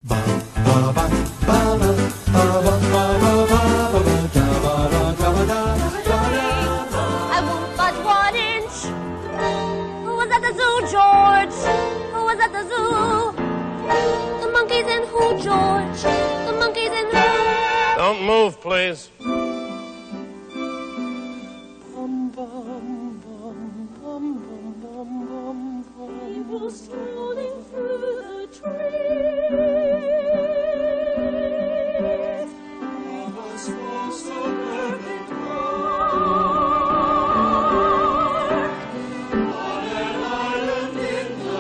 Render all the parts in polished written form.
I won't budge 1 inch. Who was at the zoo, George? Who was at the zoo? The monkeys and who, George? The monkeys and who? Don't move, please. Bum, bum, bum, bum, bum, bum, bum, bum. He was strolling through the trees. All the smoke so very dark. On an island in the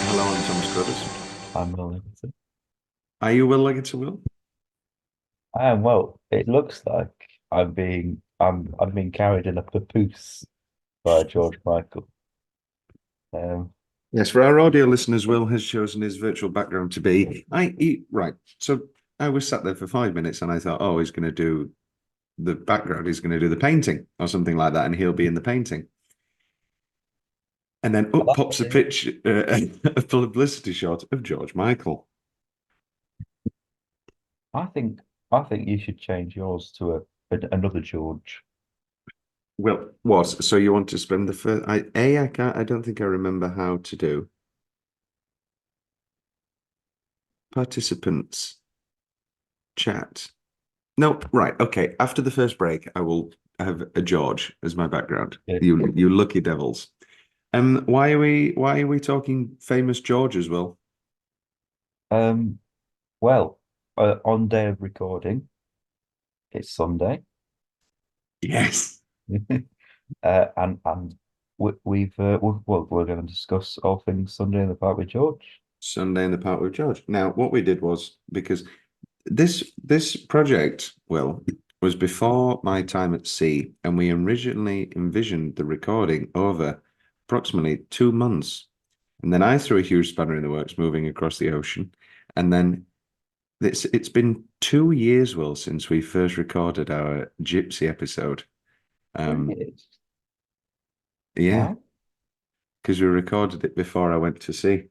Hello, I'm Thomas Carruthers. I'm Will Livingston. Are you Will Liggett, Will? I am well. It looks like I'm being carried in a papoose by George Michael. Yes, for our audio listeners, Will has chosen his virtual background to be. Right. So I was sat there for 5 minutes and I thought, oh, he's going to do the background, he's going to do the painting or something like that, and he'll be in the painting. And then up pops a publicity shot of George Michael. I think you should change yours to another George. Well, what? So you want to spend the first? I can't. I don't think I remember how to do. Participants chat. No, right. Okay. After the first break, I will have a George as my background. Yeah. You lucky devils. Why are we talking famous Georges, Will? Well, on day of recording, it's Sunday. Yes. and we're going to discuss all things Sunday in the Park with George. Sunday in the Park with George. Now, what we did was, because this project, Will, was before my time at sea, and we originally envisioned the recording over approximately 2 months. And then I threw a huge spanner in the works, moving across the ocean. And then it's been 2 years, Will, since we first recorded our Gypsy episode. Yeah, Wow. because we recorded it before I went to sea.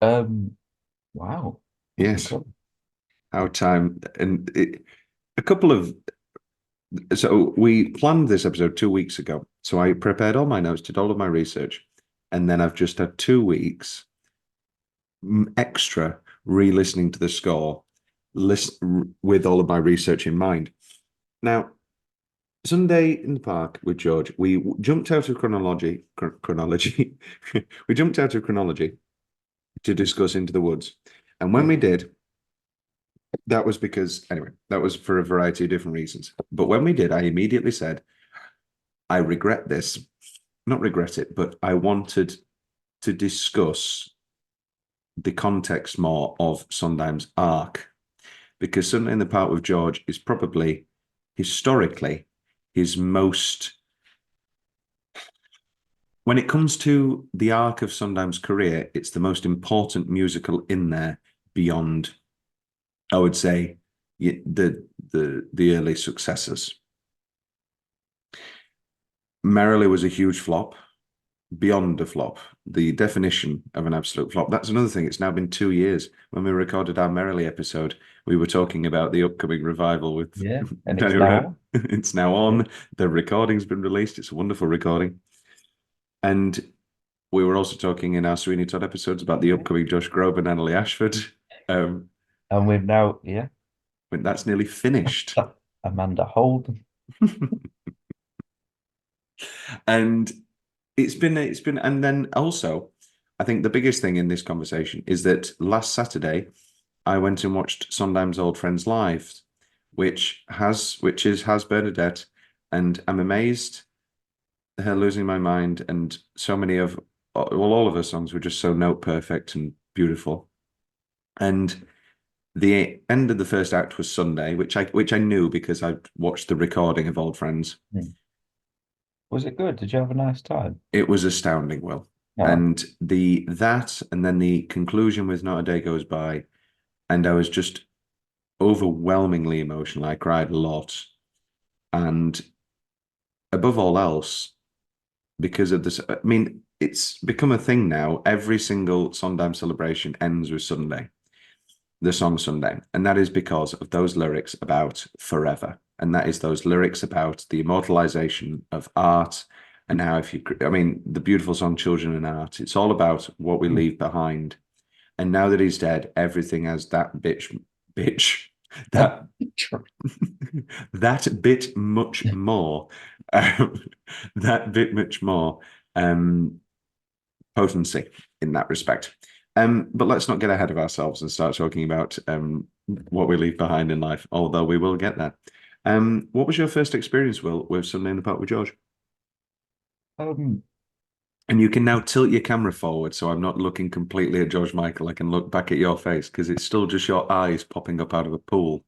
Wow. Yes. Our time, and a couple of. So we planned this episode 2 weeks ago. So I prepared all my notes, did all of my research, and then I've just had 2 weeks extra re-listening to the score, with all of my research in mind. Now, Sunday in the Park with George, we jumped out of chronology. We jumped out of chronology to discuss Into the Woods, and when we did, that was because, anyway, that was for a variety of different reasons. But when we did, I immediately said, I regret this. Not regret it, but I wanted to discuss the context more of Sondheim's arc, because Sunday in the Park with George is probably historically his most, when it comes to the arc of Sondheim's career, it's the most important musical in there beyond, I would say, the early successors. Merrily was a huge flop, beyond a flop, the definition of an absolute flop. That's another thing. It's now been 2 years. When we recorded our Merrily episode, we were talking about the upcoming revival with and it's now on. It's now on. The recording's been released. It's a wonderful recording. And we were also talking in our Sweeney Todd episodes about the upcoming Josh Groban and Natalie Ashford. And we've now, that's nearly finished. Amanda Holden. And it's been, and then also I think the biggest thing in this conversation is that last Saturday I went and watched Sondheim's Old Friends Live, which has Bernadette, and I'm amazed at her losing my mind, and so many of all of her songs were just so note perfect and beautiful. And the end of the first act was Sunday, which I knew because I watched the recording of Old Friends. Was it good? Did you have a nice time? It was astounding, Will. No. And and then the conclusion with Not a Day Goes By, and I was just overwhelmingly emotional. I cried a lot. And above all else, because of this, I mean, it's become a thing now. Every single Sondheim celebration ends with Sunday, the song Sunday. And that is because of those lyrics about forever. And that is those lyrics about the immortalization of art. And how the beautiful song Children and Art, it's all about what we leave behind. And now that he's dead, everything has that that that bit much more, that bit much more potency in that respect. But let's not get ahead of ourselves and start talking about what we leave behind in life, although we will get there. What was your first experience, Will, with Sunday in the Park with George? And you can now tilt your camera forward so I'm not looking completely at George Michael. I can look back at your face because it's still just your eyes popping up out of a pool.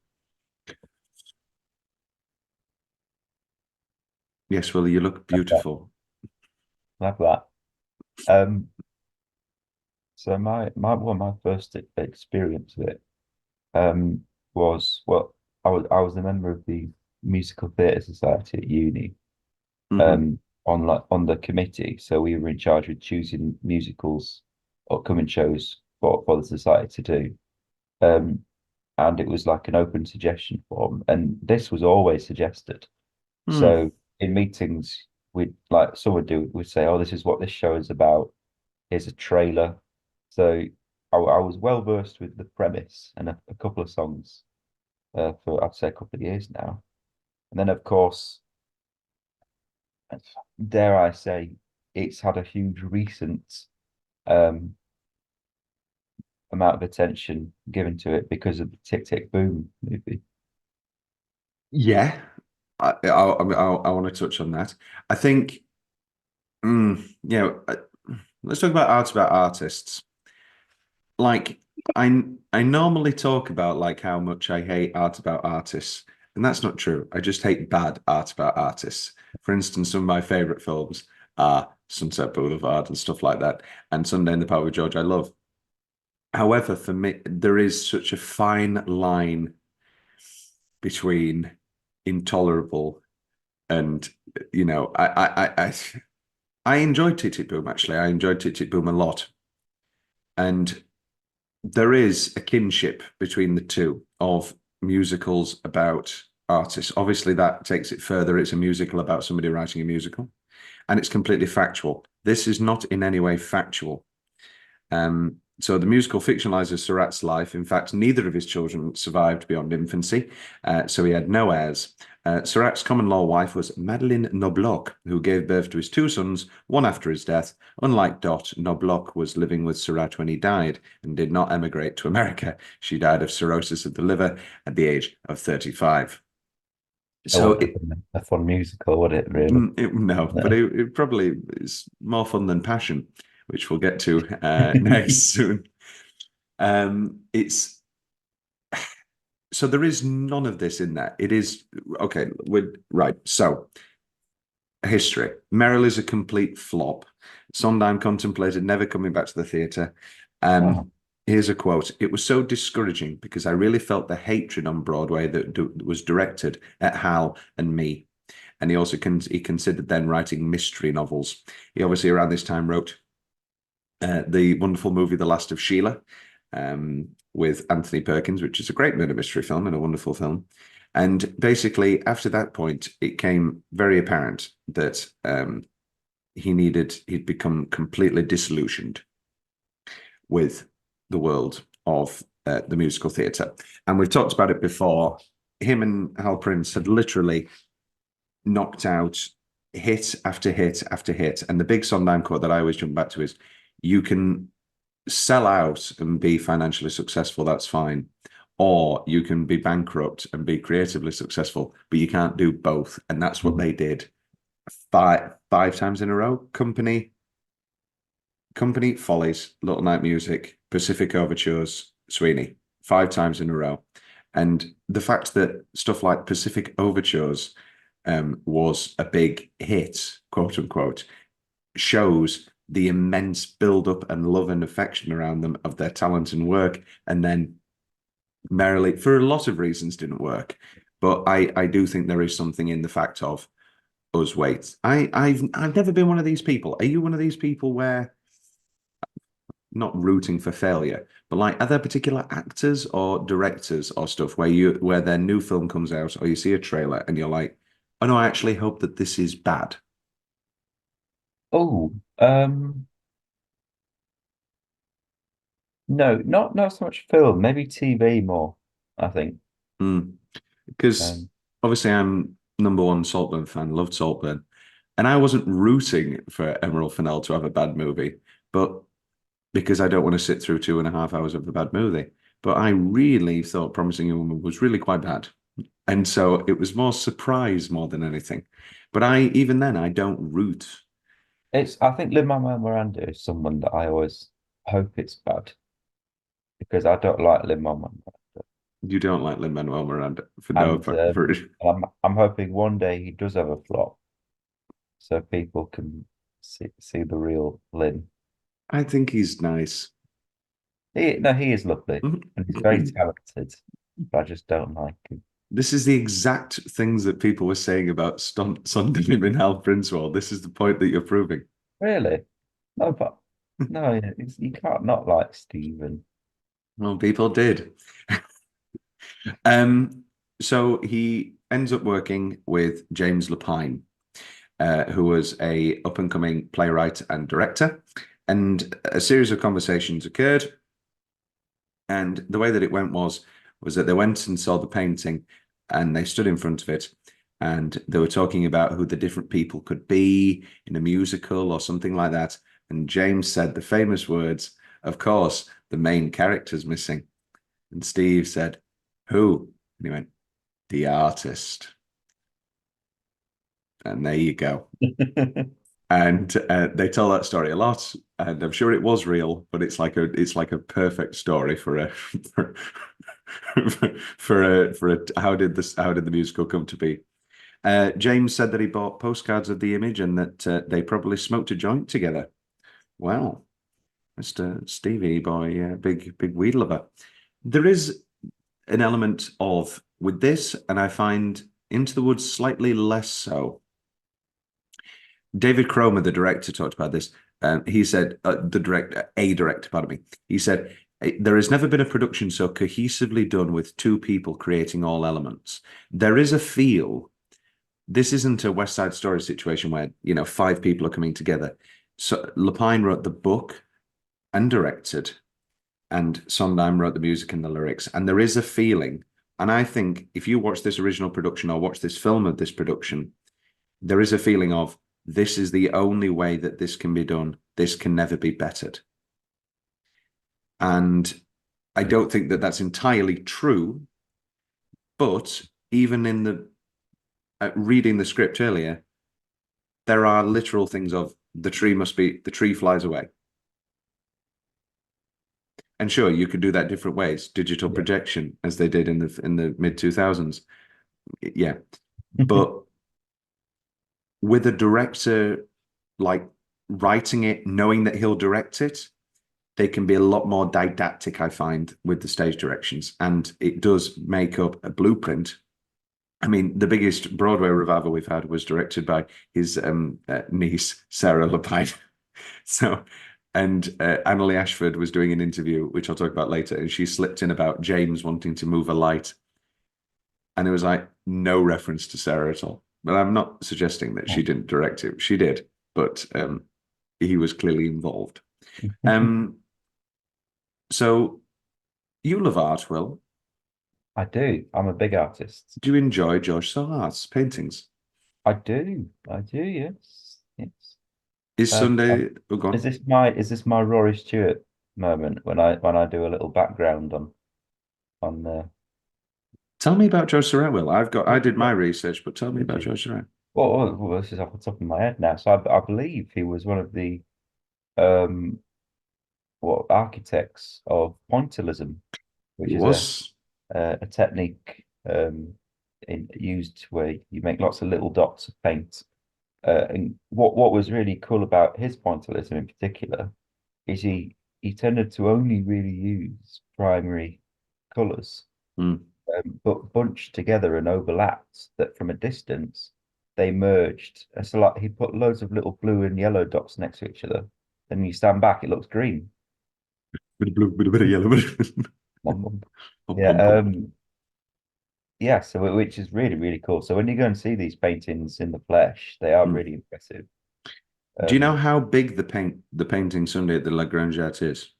Yes, Will, you look beautiful. Like that. So my first experience of it was, well, I was a member of the Musical Theatre Society at uni. On the committee, so we were in charge of choosing musicals, upcoming shows for the society to do. And it was like an open suggestion form, and this was always suggested. So in meetings, someone would say, "Oh, this is what this show is about. Here's a trailer." So I was well versed with the premise and a couple of songs for I'd say a couple of years now, and then of course, dare I say, it's had a huge recent amount of attention given to it because of the Tick Tick Boom movie. Yeah, I want to touch on that. I think, let's talk about artists. Like, I normally talk about like how much I hate art about artists, and that's not true. I just hate bad art about artists. For instance, some of my favorite films are Sunset Boulevard and stuff like that, and Sunday in the Park with George I love. However, for me, there is such a fine line between intolerable and, I enjoyed Tick Tick Boom, actually. I enjoyed Tick Tick Boom a lot. And there is a kinship between the two of musicals about artists. Obviously, that takes it further. It's a musical about somebody writing a musical, and it's completely factual. This is not in any way factual. So the musical fictionalizes Surratt's life. In fact, neither of his children survived beyond infancy, so he had no heirs. Surratt's common-law wife was Madeleine Knobloch, who gave birth to his two sons, one after his death. Unlike Dot, Knobloch was living with Surratt when he died and did not emigrate to America. She died of cirrhosis of the liver at the age of 35. So a fun musical, would it really? But it probably is more fun than Passion, which we'll get to next soon. So there is none of this in there. It is okay. Right. So history. Meryl is a complete flop. Sondheim contemplated never coming back to the theatre. Here's a quote. "It was so discouraging because I really felt the hatred on Broadway that was directed at Hal and me." And he also he considered then writing mystery novels. He obviously around this time wrote the wonderful movie The Last of Sheila with Anthony Perkins, which is a great murder mystery film and a wonderful film. And basically, after that point, it came very apparent that he'd become completely disillusioned with the world of the musical theatre. And we've talked about it before. Him and Hal Prince had literally knocked out hit after hit after hit. And the big Sondheim quote that I always jump back to is, You can sell out and be financially successful, that's fine. Or you can be bankrupt and be creatively successful, but you can't do both. And that's what they did five times in a row. Company, Follies, Little Night Music, Pacific Overtures, Sweeney, 5 times in a row. And the fact that stuff like Pacific Overtures was a big hit, quote unquote, shows the immense build-up and love and affection around them of their talent and work. And then Merrily, for a lot of reasons, didn't work. But I do think there is something in the fact of us wait. I've never been one of these people. Are you one of these people where not rooting for failure, but like, are there particular actors or directors or stuff where their new film comes out or you see a trailer and you're like, oh no, I actually hope that this is bad? Oh, no, not so much film, maybe TV more, I think. Because Um, obviously I'm number one Saltburn fan, loved Saltburn. And I wasn't rooting for Emerald Fennell to have a bad movie, but because I don't want to sit through 2.5 hours of a bad movie. But I really thought Promising Young Woman was really quite bad. And so it was more surprise more than anything. But even then, I don't root. I think Lin-Manuel Miranda is someone that I always hope it's bad because I don't like Lin-Manuel Miranda. You don't like Lin-Manuel Miranda for no And for I'm hoping one day he does have a flop so people can see the real Lin. I think he's nice. He is lovely and he's very talented, but I just don't like him. This is the exact things that people were saying about Sondheim and Hal Princeworld. This is the point that you're proving. Really? No, but no, you can't not like Stephen. Well, people did. Um, so he ends up working with James Lapine, who was a up-and-coming playwright and director. And a series of conversations occurred. And the way that it went was that they went and saw the painting and they stood in front of it and they were talking about who the different people could be in a musical or something like that. And James said the famous words, of course, the main character's missing. And Steve said, who? And he went, the artist. And there you go. And they tell that story a lot, and I'm sure it was real, but it's like a perfect story for a for a how did the musical come to be? James said that he bought postcards of the image and that they probably smoked a joint together. Wow, Mr. Stevie boy, big weed lover. There is an element of with this, and I find Into the Woods slightly less so. David Cromer, the director, talked about this. He said, a director, pardon me. He said, there has never been a production so cohesively done with two people creating all elements. There is a feel. This isn't a West Side Story situation where, 5 people are coming together. So Lapine wrote the book and directed, and Sondheim wrote the music and the lyrics. And there is a feeling. And I think if you watch this original production or watch this film of this production, there is a feeling of, this is the only way that this can be done. This can never be bettered. And I don't think that that's entirely true. But even in the reading the script earlier, there are literal things of the tree flies away. And sure, you could do that different ways. Digital projection, as they did in the mid 2000s. Yeah. But with a director like writing it, knowing that he'll direct it, they can be a lot more didactic, I find, with the stage directions. And it does make up a blueprint. I mean, the biggest Broadway revival we've had was directed by his niece, Sarah Lapine. And Annalie Ashford was doing an interview, which I'll talk about later, and she slipped in about James wanting to move a light. And it was like no reference to Sarah at all. But I'm not suggesting that she didn't direct it. She did, but he was clearly involved. So you love art, Will. I do. I'm a big artist. Do you enjoy George Seurat's paintings? I do. Yes. Is Sunday? Oh, go Is on. this my Rory Stewart moment when I do a little background on Tell me about George Surratt, Will. I did my what research, but tell me did about you? George Surratt. Well, this is off the top of my head now. So I believe he was one of the um architects of pointillism, which He is was. a technique used where you make lots of little dots of paint. And what was really cool about his pointillism in particular is he tended to only really use primary colours, Mm. but bunched together and overlapped that from a distance they merged. And so like he put loads of little blue and yellow dots next to each other. Then you stand back, it looks green. Bit of blue, bit of yellow. Mum. Pom, Yeah, pom, pom. yeah. So which is really really cool. So when you go and see these paintings in the flesh, they are Mm. really impressive. Do you know Um, how big the painting Sunday at the La Grangette is?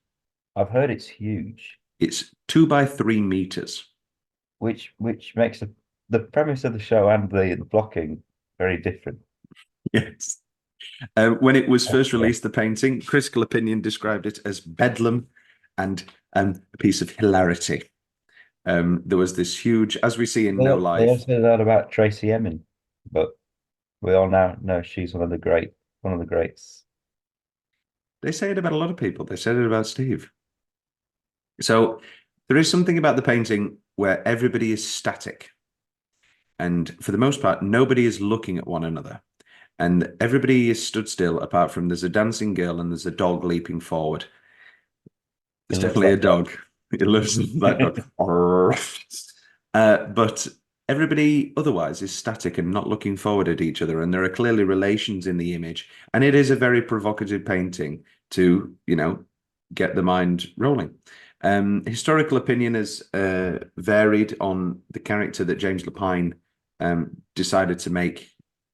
I've heard it's huge, It's 2 by 3 meters. which makes the premise of the show and the blocking very different. Yes. When it was first Yeah. released, the painting, critical opinion described it as bedlam and a piece of hilarity. There was this huge, as we see in No They Life, also said that about Tracy Emin, but we all now know she's one of the greats. they say it about a lot of people. They said it about Steve. So there is something about the painting where everybody is static. And for the most part, nobody is looking at one another. And everybody is stood still apart from there's a dancing girl and there's a dog leaping forward. It There's looks definitely a like that. dog. It lives that dog. But everybody otherwise is static and not looking forward at each other. And there are clearly relations in the image. And it is a very provocative painting to, get the mind rolling. Historical opinion has varied on the character that James Lapine decided to make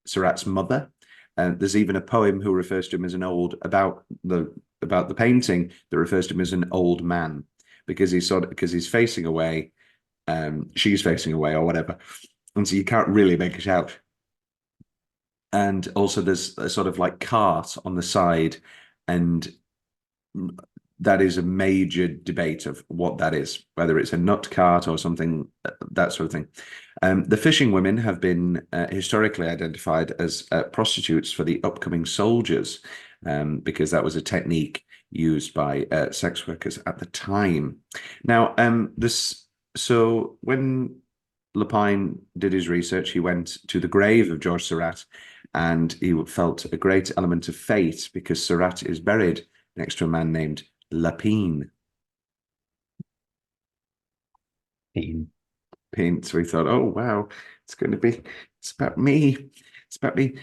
Surratt's mother. There's even a poem who refers to him as an old about the painting that refers to him as an old man because he's facing away, she's facing away or whatever, and so you can't really make it out. And also, there's a sort of like cart on the side, and that is a major debate of what that is, whether it's a nut cart or something, that sort of thing. The fishing women have been historically identified as prostitutes for the upcoming soldiers, because that was a technique used by sex workers at the time. Now, so when Lapine did his research, he went to the grave of George Surratt, and he felt a great element of fate because Surratt is buried next to a man named Lapine. Eaten. So we thought, oh wow, it's about me. It's about me.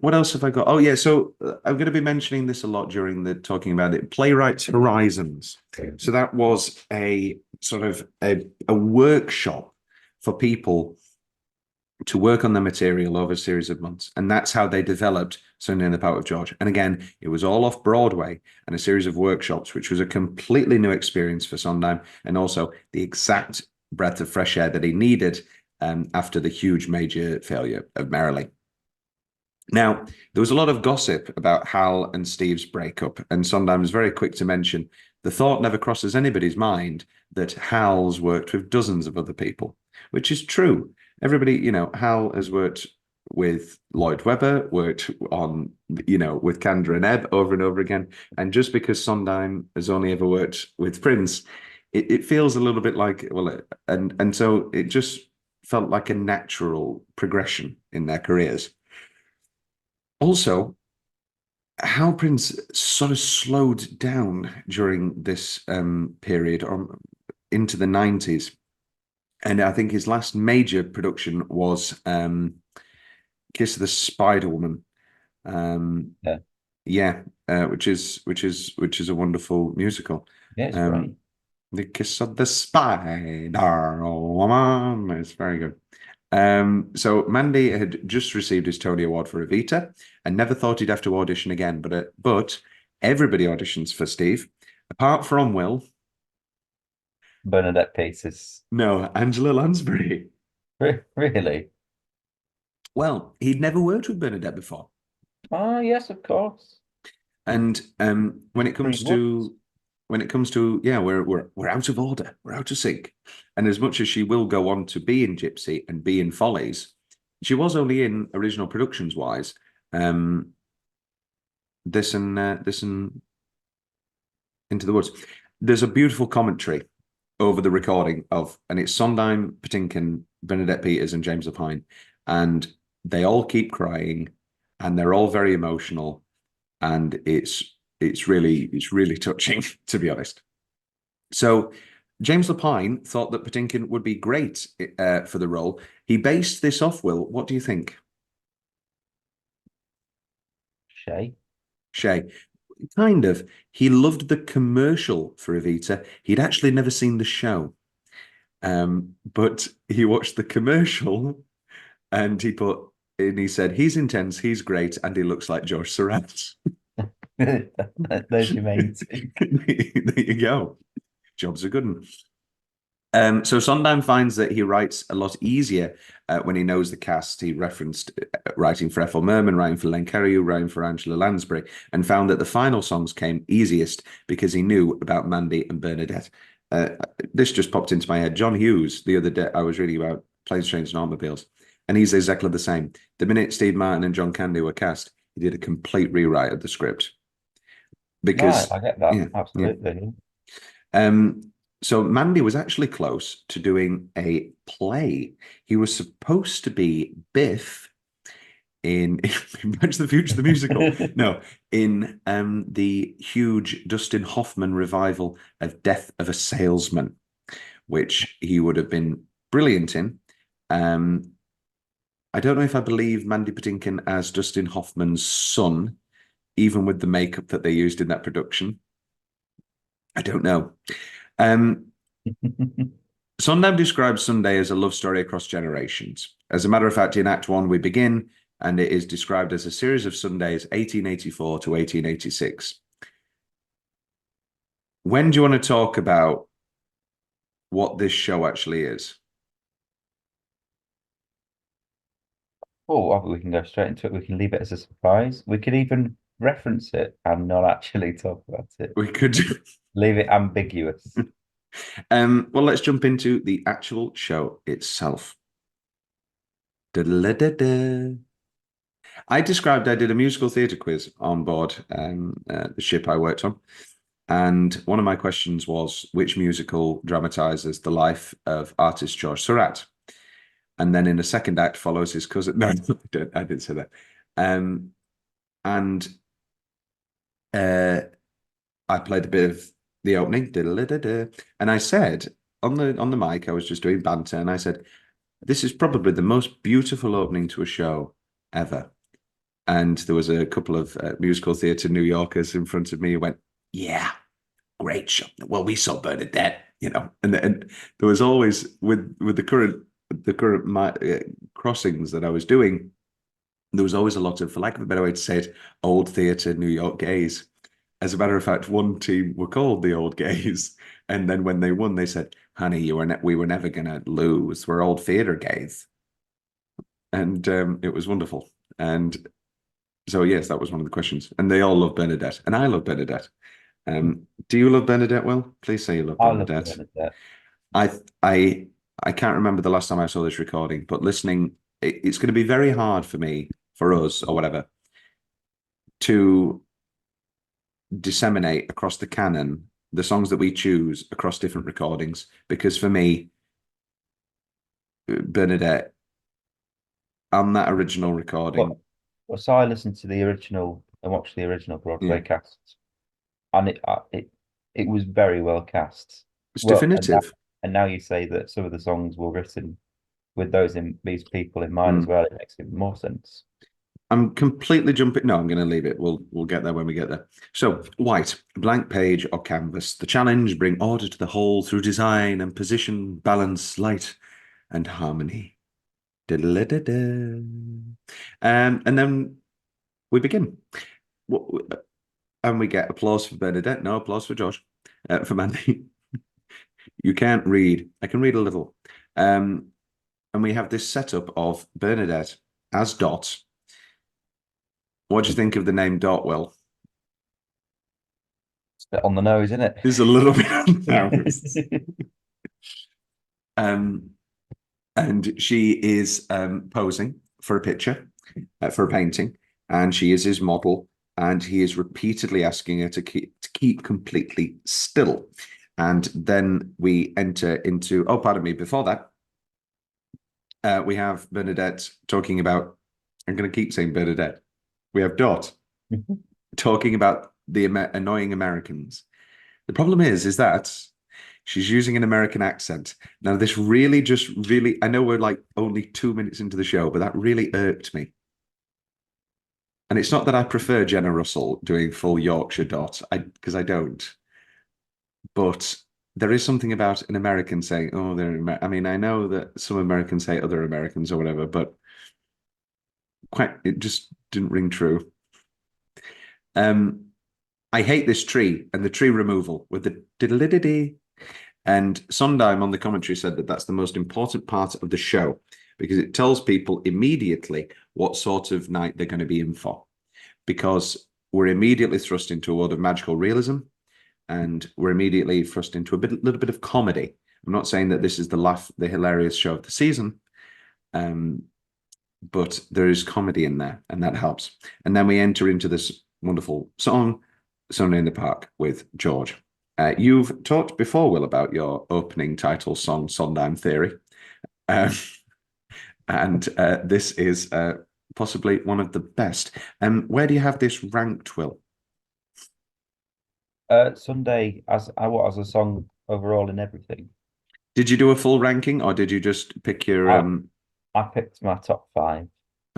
What else have I got? Oh yeah, so I'm going to be mentioning this a lot during the talking about it. Playwrights Horizons. So that was a sort of a workshop for people to work on the material over a series of months. And that's how they developed Sunday in the Power of George. And again, it was all off Broadway and a series of workshops, which was a completely new experience for Sondheim and also the exact breath of fresh air that he needed after the huge major failure of Merrily. Now, there was a lot of gossip about Hal and Steve's breakup, and Sondheim was very quick to mention the thought never crosses anybody's mind that Hal's worked with dozens of other people, which is true. Everybody, Hal has worked with Lloyd Webber, worked on, with Kander and Ebb over and over again. And just because Sondheim has only ever worked with Prince, it feels a little bit like, well, and so it just felt like a natural progression in their careers. Also, how Prince sort of slowed down during this period or into the 90s. And I think his last major production was Kiss of the Spider Woman. Yeah, Yeah, which is a wonderful musical. yeah, it's great. The Kiss of the Spider Woman. It's very good. So Mandy had just received his Tony Award for Evita and never thought he'd have to audition again. But everybody auditions for Steve, apart from Will. Bernadette Peters. No, Angela Lansbury. Really? Well, he'd never worked with Bernadette before. Oh, yes, of course. And when it comes to yeah, we're out of order, we're out of sync. And as much as she will go on to be in Gypsy and be in Follies, she was only in original productions wise. This and Into the Woods. There's a beautiful commentary over the recording of, and it's Sondheim, Patinkin, Bernadette Peters, and James Lapine, and they all keep crying, and they're all very emotional, and it's really touching, to be honest. So James Lapine thought that Patinkin would be great for the role. He based this off, Will, what do you think? Shay. Kind of. He loved the commercial for Evita. He'd actually never seen the show. But he watched the commercial and he said, he's intense, he's great, and he looks like George Surratt. There's your main two. There you go. Job's a good one. So Sondheim finds that he writes a lot easier when he knows the cast. He referenced writing for Ethel Merman, writing for Len Cariou, writing for Angela Lansbury, and found that the final songs came easiest because he knew about Mandy and Bernadette. This just popped into my head. John Hughes, the other day, I was reading about Planes, Trains and Automobiles, and he's exactly the same. The minute Steve Martin and John Candy were cast, he did a complete rewrite of the script. Because I get that. Absolutely. Yeah. So Mandy was actually close to doing a play. He was supposed to be Biff in Back to the Future, the musical. No, in the huge Dustin Hoffman revival of Death of a Salesman, which he would have been brilliant in. I don't know if I believe Mandy Patinkin as Dustin Hoffman's son, even with the makeup that they used in that production. I don't know. Sondheim describes Sunday as a love story across generations. As a matter of fact, in Act 1, we begin, and it is described as a series of Sundays, 1884 to 1886. When do you want to talk about what this show actually is? Oh, we can go straight into it. We can leave it as a surprise. We could even reference it and not actually talk about it. We could leave it ambiguous. Well, let's jump into the actual show itself. Da-da-da-da. I did a musical theatre quiz on board the ship I worked on. And one of my questions was, which musical dramatizes the life of artist George Surratt? And then in the second act follows his cousin. No, I didn't say that. And I played a bit of the opening, and I said on the mic, I was just doing banter, and I said, "This is probably the most beautiful opening to a show ever." And there was a couple of musical theatre New Yorkers in front of me who went, "Yeah, great show." Well, we saw Bernadette, and there was always with the current crossings that I was doing, there was always a lot of, for lack of a better way to say it, old theatre New York gays. As a matter of fact, one team were called the Old Gays, and then when they won, they said, "Honey, we were never going to lose. We're old theatre gays," and it was wonderful. And so, yes, that was one of the questions. And they all love Bernadette, and I love Bernadette. Do you love Bernadette? Will, please say you love Bernadette. I love Bernadette. I can't remember the last time I saw this recording, but listening, it's going to be very hard for us, or whatever, to disseminate across the canon the songs that we choose across different recordings, because for me, Bernadette on that original recording. Well, so I listened to the original and watched the original Broadway cast, and it was very well cast. It's definitive. And now you say that some of the songs were written with these people in mind as well. It makes even more sense. I'm completely jumping. No, I'm going to leave it. We'll get there when we get there. So, white, blank page or canvas. The challenge: bring order to the whole through design and position, balance, light, and harmony. And then we begin. And we get applause for Bernadette. No applause for George. For Mandy. You can't read. I can read a little. And we have this setup of Bernadette as Dot. What do you think of the name Dot, Will? Bit on the nose, isn't it? There's a little bit on the nose. And she is posing for a picture, for a painting, and she is his model, and he is repeatedly asking her to keep completely still. And then we enter into, oh, pardon me, before that, we have Bernadette talking about, I'm going to keep saying Bernadette. We have Dot talking about the annoying Americans. The problem is that she's using an American accent. Now, this really I know we're like only 2 minutes into the show, but that really irked me. And it's not that I prefer Jenna Russell doing full Yorkshire Dot, because I don't. But there is something about an American saying, oh, they're, I mean, I know that some Americans say other Americans or whatever, but it just didn't ring true. I hate this tree and the tree removal with the diddle-diddy. And Sondheim on the commentary said that that's the most important part of the show because it tells people immediately what sort of night they're going to be in for. Because we're immediately thrust into a world of magical realism and we're immediately thrust into a little bit of comedy. I'm not saying that this is the hilarious show of the season, but there is comedy in there and that helps. And then we enter into this wonderful song, Sunday in the Park with George. You've talked before, Will, about your opening title song, Sondheim Theory. And this is possibly one of the best. Where do you have this ranked, Will? Sunday as a song overall in everything. Did you do a full ranking or did you just pick your... I picked my top 5.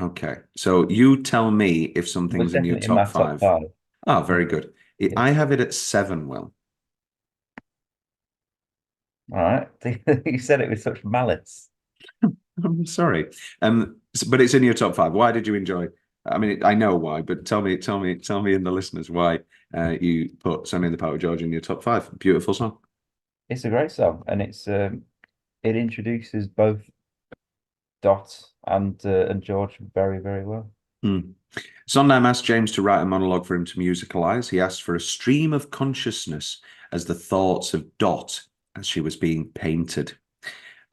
Okay, so you tell me if something's in your top 5. Oh, very good. I have it at 7, Will. All right. You said it with such malice. I'm sorry. But it's in your top 5. Why did you enjoy? I mean, I know why, but tell me, and the listeners why you put Sunday in the Park with George in your top 5. Beautiful song. It's a great song, and it introduces both Dot and George very, very well. Sondheim asked James to write a monologue for him to musicalize. He asked for a stream of consciousness as the thoughts of Dot as she was being painted.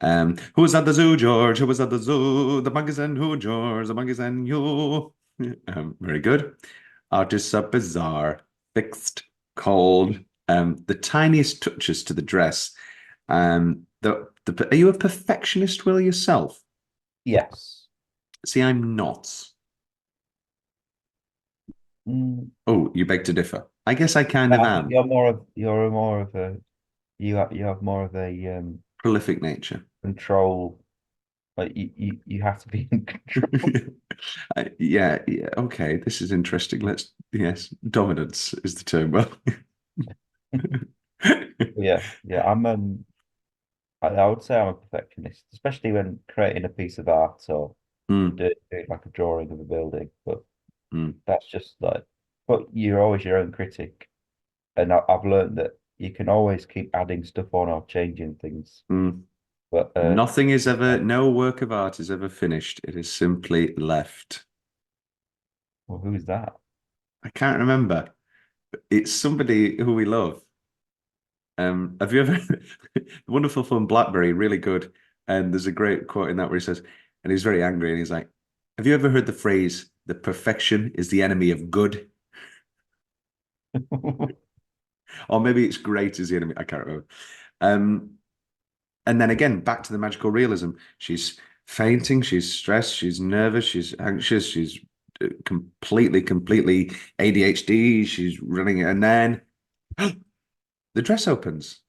Who was at the zoo, George? Who was at the zoo? The monkeys and who, George? The monkeys and you. Very good. Artists are bizarre, fixed, cold. The tiniest touches to the dress. Are you a perfectionist, Will, yourself? Yes. See, I'm not. Oh, you beg to differ. I guess I kind of am. You have more of a prolific nature. Control. Like you have to be in control. Yeah. Okay, this is interesting. Yes, dominance is the term. Well, yeah. I would say I'm a perfectionist, especially when creating a piece of art or doing like a drawing of a building. But that's just like, but you're always your own critic, and I've learned that you can always keep adding stuff on or changing things. But nothing is ever, no work of art is ever finished. It is simply left. Well, who is that? I can't remember. It's somebody who we love. Have you ever wonderful film Blackberry, really good. And there's a great quote in that where he says, and he's very angry and he's like, have you ever heard the phrase that perfection is the enemy of good? Or maybe it's great is the enemy. I can't remember. And then again, back to the magical realism. She's fainting, she's stressed, she's nervous, she's anxious, she's completely ADHD, she's running, and then the dress opens.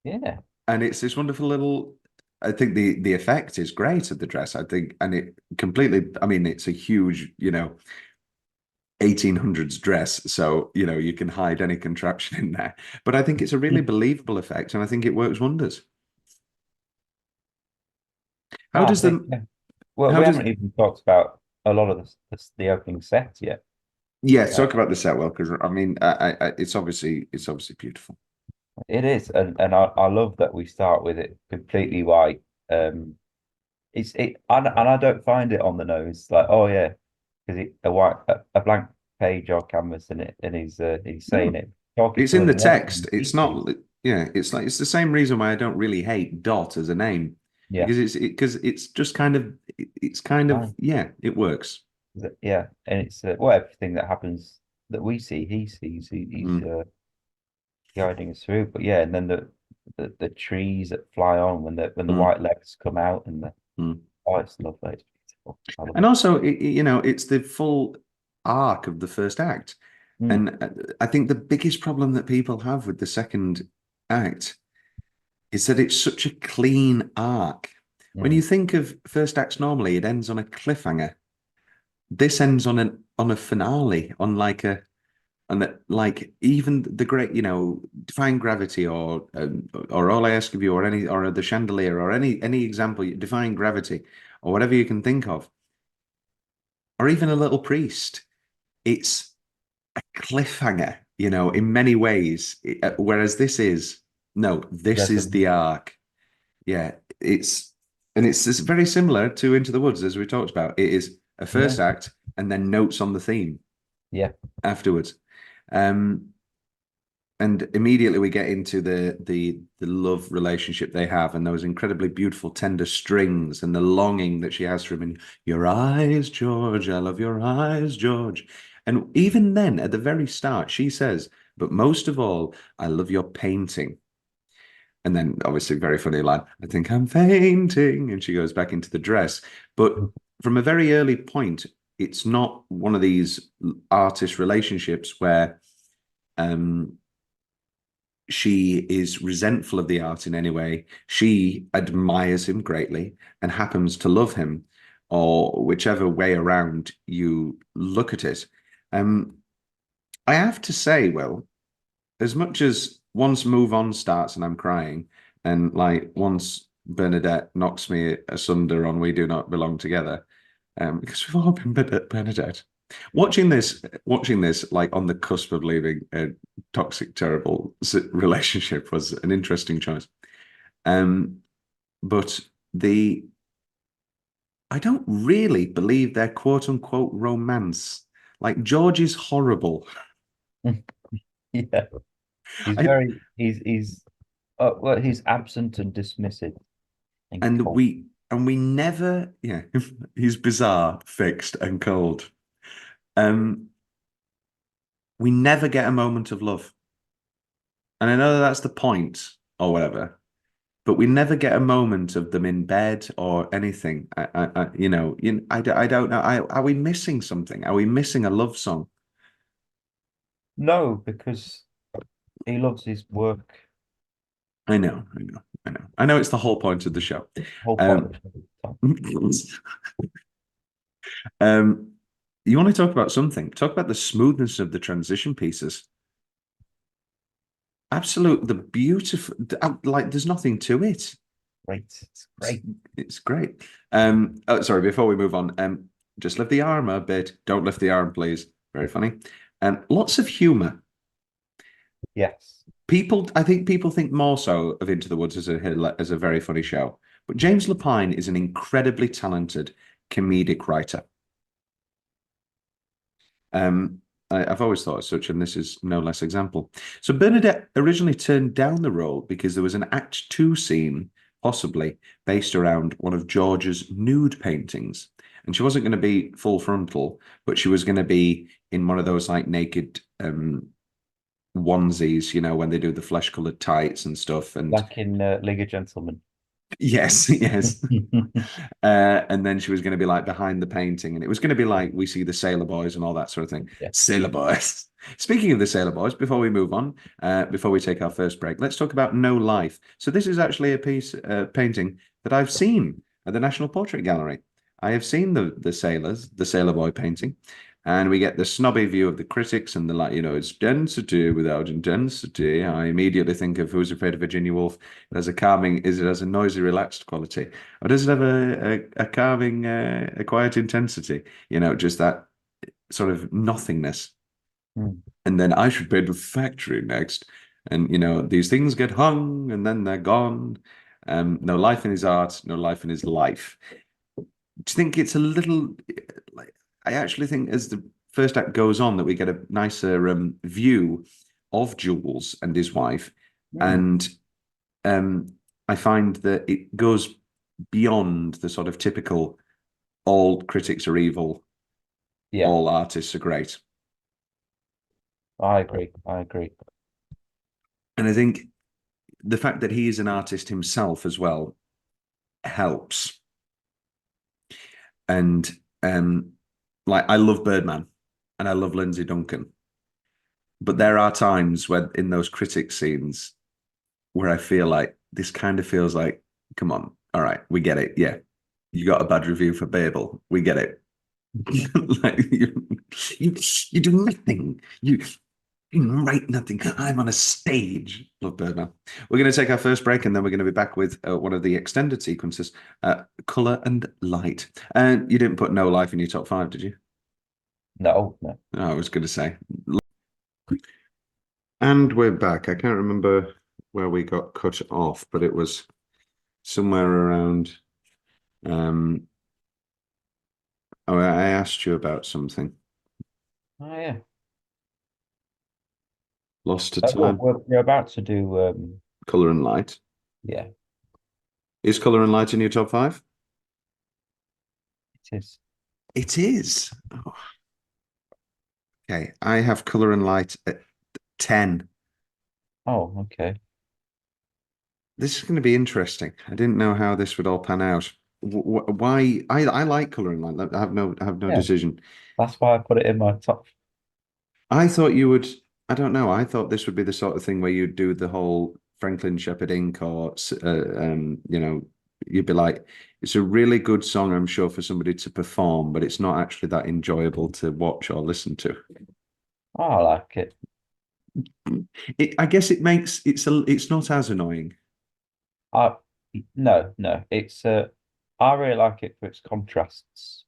Yeah. And it's this wonderful little, I think the effect is great of the dress, I think, and it completely, I mean, it's a huge, 1800s dress, so you can hide any contraption in there, but I think it's a really believable effect and I think it works wonders. How does well, we haven't even talked about a lot of the opening set yet. Yeah, talk about the set, well, because I mean it's obviously beautiful. It is, and I love that we start with it completely white. And I don't find it on the nose, like, oh yeah, because a blank page or canvas and he's saying it, talking It's to in her. the And everything text. he It's sees. not. Yeah, it's like it's the same reason why I don't really hate Dot as a name Yeah, because it's just kind of it's kind of fine. yeah, it works. Yeah, and it's well, everything that happens that we see, he sees. He's Mm, guiding us through. But yeah, and then the trees that fly on when the mm, white legs come out and the mm. oh, it's lovely. It's beautiful. I love And it. also, it's the full arc of the first act, Mm, and I think the biggest problem that people have with the second act is that it's such a clean arc. When you mm. think of first acts, normally it ends on a cliffhanger. This ends on a finale, on like a and that like even the great define gravity or all I ask of you or any or the chandelier or any example define gravity or whatever you can think of or even a little priest, it's a cliffhanger, in many ways. Whereas this is no, this is the Resolution. arc. Yeah, it's very similar to Into the Woods as we talked about. It is a Yeah, first act and then notes on the theme yeah, afterwards. Um, and immediately we get into the love relationship they have and those incredibly beautiful tender strings and the longing that she has for him in your eyes, George, I love your eyes, George. And even then at the very start she says, but most of all I love your painting. And then obviously very funny line, I think I'm fainting, and she goes back into the dress. But from a very early point it's not one of these artist relationships where um she is resentful of the art in any way. She admires him greatly and happens to love him, or whichever way around you look at it. Um, I have to say, Will, as much as once Move On starts and I'm crying, and like once Bernadette knocks me asunder on We Do Not Belong Together, because we've all been Bernadette. Watching this, like on the cusp of leaving a toxic, terrible relationship was an interesting choice. Um, but the I don't really believe their quote unquote romance. Like George is horrible. yeah. He's I very he's well, he's absent and dismissive and and cold. we never he's bizarre, fixed, and cold. Um, we never get a moment of love. And I know that that's the point or whatever, but we never get a moment of them in bed or anything. I don't know. Are we missing something? Are we missing a love song? No, because he loves his work. I know, I know, I know. I know it's the whole point of the show. Whole point Um, of the show. Tom. um, you want to talk about something? Talk about the smoothness of the transition pieces. Absolute, the beautiful, like there's nothing to it. Great. It's It's, great. it's great. Oh, sorry, before we move on, just lift the arm a bit. Don't lift the arm, please. Very funny. And lots of humor. Yes. I think people think more so of Into the Woods as a very funny show. But James Lapine is an incredibly talented comedic writer. I've always thought as such, and this is no less example. So Bernadette originally turned down the role because there was an Act Two scene, possibly based around one of George's nude paintings, and she wasn't going to be full frontal, but she was going to be in one of those like naked onesies, when they do the flesh-colored tights and stuff, and Like in League of Gentlemen. yes, yes. And then she was going to be like behind the painting, and it was going to be like we see the Sailor Boys and all that sort of thing. Yeah. Sailor Boys. Speaking of the Sailor Boys, before we move on, before we take our first break, let's talk about No Life. So this is actually a piece painting that I've seen at the National Portrait Gallery. I have seen the Sailor Boy painting, and we get the snobby view of the critics and the like. It's density without intensity. I immediately think of Who's Afraid of Virginia Woolf. It has a calming, is it has a noisy, relaxed quality, or does it have a calming, a quiet intensity? Just that sort of nothingness. Mm. And then I should paint the factory next. And these things get hung and then they're gone. No life in his art, no life in his life. Do you think it's a little like I actually think as the first act goes on that we get a nicer view of Jules and his wife, and I find that it goes beyond the sort of typical all critics are evil, all artists are great. I agree. And I think the fact that he is an artist himself as well helps. And like I love Birdman and I love Lindsay Duncan, but there are times when in those critic scenes where I feel like this kind of feels like, come on, all right, we get it. Yeah, you got a bad review for Babel. We get it. Like you do nothing. You write nothing. I'm on a stage. Love Birdman. We're going to take our first break, and then we're going to be back with one of the extended sequences, Color and Light. And you didn't put No Life in your top 5, did you? No. I was going to say. And we're back. I can't remember where we got cut off, but it was somewhere around. Oh, I asked you about something. Oh yeah. Lost to time. We're about to do Color and Light. Yeah. Is Color and Light in your top 5? It is. It is. Oh. Okay, I have Color and Light at 10. Oh, okay. This is going to be interesting. I didn't know how this would all pan out. Why? I like Color and Light. I have no decision. That's why I put it in my top. I thought you would. I don't know. I thought this would be the sort of thing where you'd do the whole Franklin Shepherd Inc. or you'd be like, it's a really good song, I'm sure, for somebody to perform, but it's not actually that enjoyable to watch or listen to. Oh, I like it. I guess it makes it's not as annoying. No, it's I really like it for its contrasts.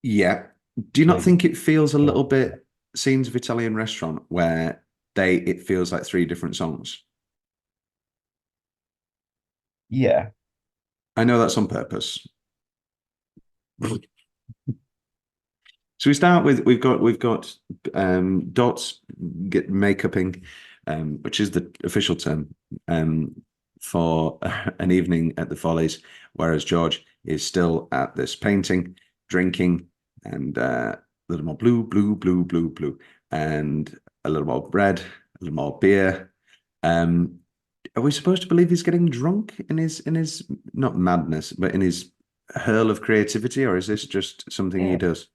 Yeah. Do you not think it feels a little bit Scenes of Italian Restaurant where it feels like 3 different songs? Yeah. I know that's on purpose. So we start with we've got Dot's get makeuping, which is the official term for an evening at the Follies, whereas George is still at this painting, drinking, and a little more blue, and a little more bread, a little more beer. Are we supposed to believe he's getting drunk in his not madness, but in his hurl of creativity, or is this just something he does?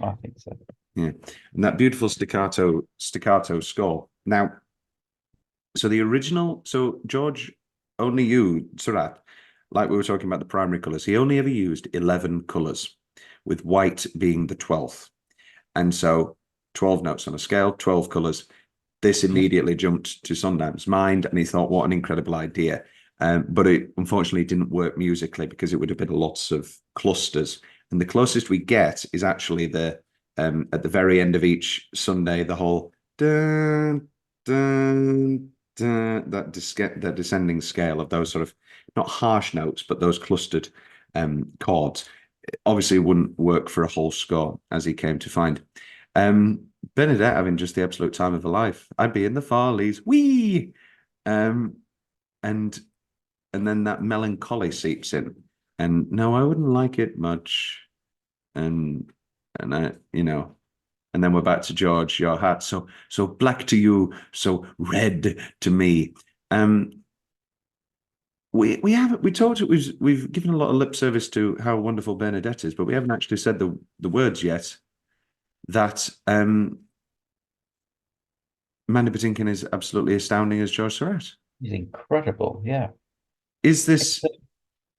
I think so. Yeah, and that beautiful staccato score. Now, so the original, so George only used Surat, like we were talking about the primary colors. He only ever used 11 colors, with white being the 12th, and so 12 notes on a scale, 12 colors. This immediately jumped to Sondheim's mind, and he thought, "What an incredible idea!" But it unfortunately didn't work musically because it would have been lots of clusters. And the closest we get is actually the at the very end of each Sunday, the whole dun, dun, dun, that descending scale of those sort of not harsh notes, but those clustered chords. Obviously, wouldn't work for a whole score, as he came to find. Bernadette having just the absolute time of her life. I'd be in the Farleys, wee, and then that melancholy seeps in. And no, I wouldn't like it much. And I, and then we're back to George. Your heart so black to you, so red to me. We talked. We've given a lot of lip service to how wonderful Bernadette is, but we haven't actually said the words yet. That Mandy Patinkin is absolutely astounding as George Surratt. He's incredible. Yeah. Is this?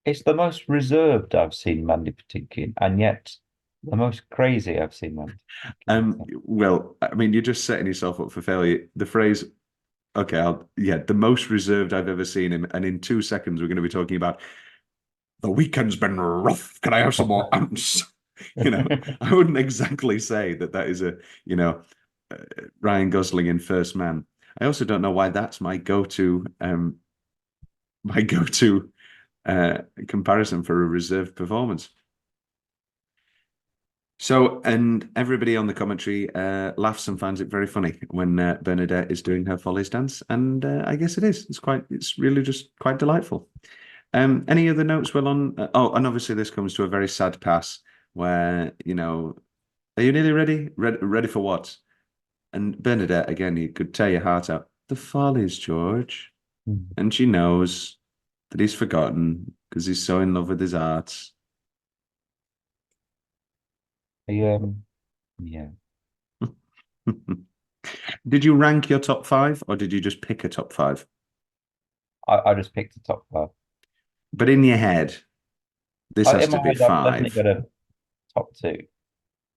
It's the most reserved I've seen Mandy Patinkin, and yet the most crazy I've seen Mandy. Well, I mean, you're just setting yourself up for failure. The phrase, okay, the most reserved I've ever seen him, and in 2 seconds we're going to be talking about the weekend's been rough. Can I have some more ounce? I wouldn't exactly say that is a Ryan Gosling in First Man. I also don't know why that's my go-to comparison for a reserved performance. So, and everybody on the commentary laughs and finds it very funny when Bernadette is doing her Follies dance, and I guess it is. It's really just quite delightful. Any other notes? Well, on oh, and obviously this comes to a very sad pass where are you nearly ready? Ready for what? And Bernadette again, you could tear your heart out. The Follies, George, and she knows that he's forgotten because he's so in love with his art. Yeah. Did you rank your top five, or did you just pick a top five? I just picked the top five. But in your head, this has In to my be head, I've definitely five. got a top two.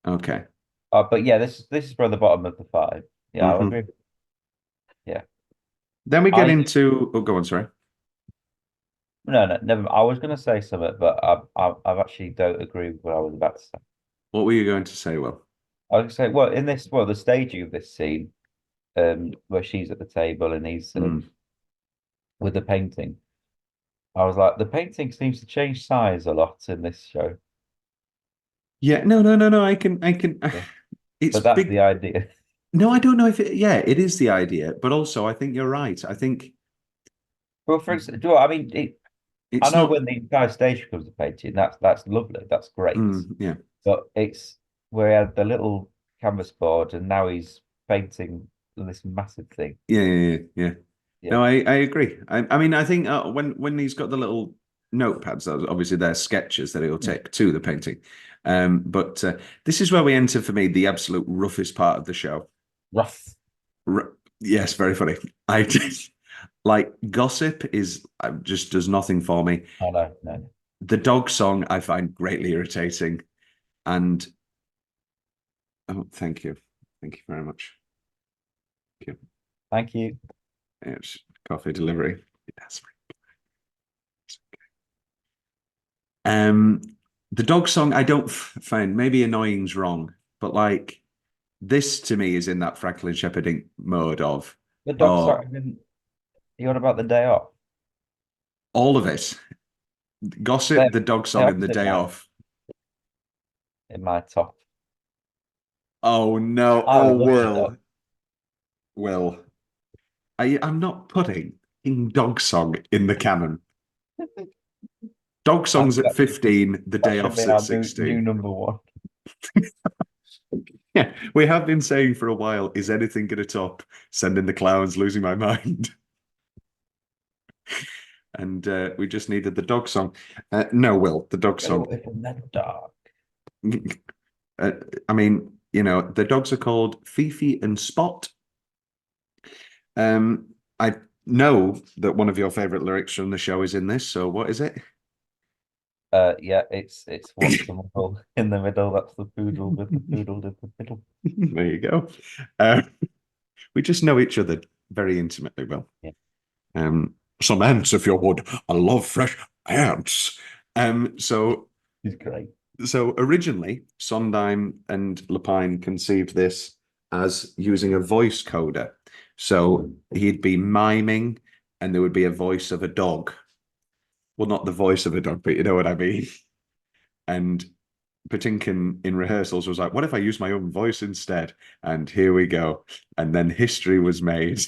Okay. But yeah, this is for the bottom of the five. Yeah, I agree. Yeah. Then we get into. Oh, go on. Sorry. No, never. I was going to say something, but I actually don't agree with what I was about to say. What were you going to say, Will? I was going to say, the staging of this scene, where she's at the table and he's with the painting. I was like, the painting seems to change size a lot in this show. Yeah. No. I can. Yeah. It's But that's big. the idea. No, I don't know if it. Yeah, it is the idea, but also I think you're right. I think Well, for instance, I mean, I it's know not. when the entire stage becomes a painting, that's lovely, that's great. Yeah. But it's where he had the little canvas board and now he's painting this massive thing. Yeah. Yeah. No, I agree. I mean, I think when he's got the little notepads, obviously they're sketches that he'll take to the painting. But this is where we enter for me the absolute roughest part of the show. Rough. Yes, very funny. I just like gossip is just does nothing for me. Oh no. The dog song I find greatly irritating, and oh, thank you very much. Thank you. Thank you. It's coffee delivery. Yes. The dog song I don't find, maybe annoying's wrong, but like this to me is in that Franklin Shepherding mode of The dog song. You on about the day off? all of it. Gossip, the dog song, and the day off. In my top. Oh no! I love Will, I'm not putting in dog song in the canon. Dog songs at 15, the day off's at 16. New number one. Yeah, we have been saying for a while, is anything going to top Sending the Clowns, Losing My Mind? And we just needed the dog song. No, Will, the dog song. In the dark. I mean, the dogs are called Fifi and Spot. I know that one of your favorite lyrics from the show is in this. So what is it? Yeah, it's what's the model in the middle. That's the poodle with the poodle in the middle. There you go. We just know each other very intimately, Will. Yeah. Some ants, if you would. I love fresh ants. So He's great. So originally, Sondheim and Lapine conceived this as using a voice coder. So he'd be miming, and there would be a voice of a dog. Well, not the voice of a dog, but you know what I mean. And Patinkin in rehearsals was like, what if I use my own voice instead? And here we go. And then history was made.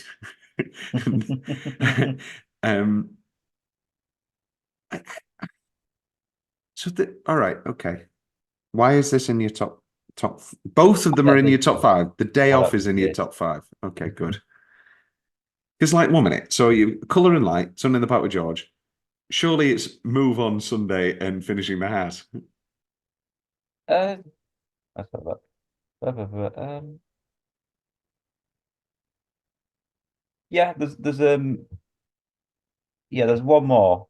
All right, okay. Why is this in your top? Both of them are in your top five. The day off is in your top five. Okay, good. Because like 1 minute. So you Colour and Light, Sunday in the Park with George. Surely it's Move On Sunday and Finishing the Hat. Let's have that. Yeah, there's one more.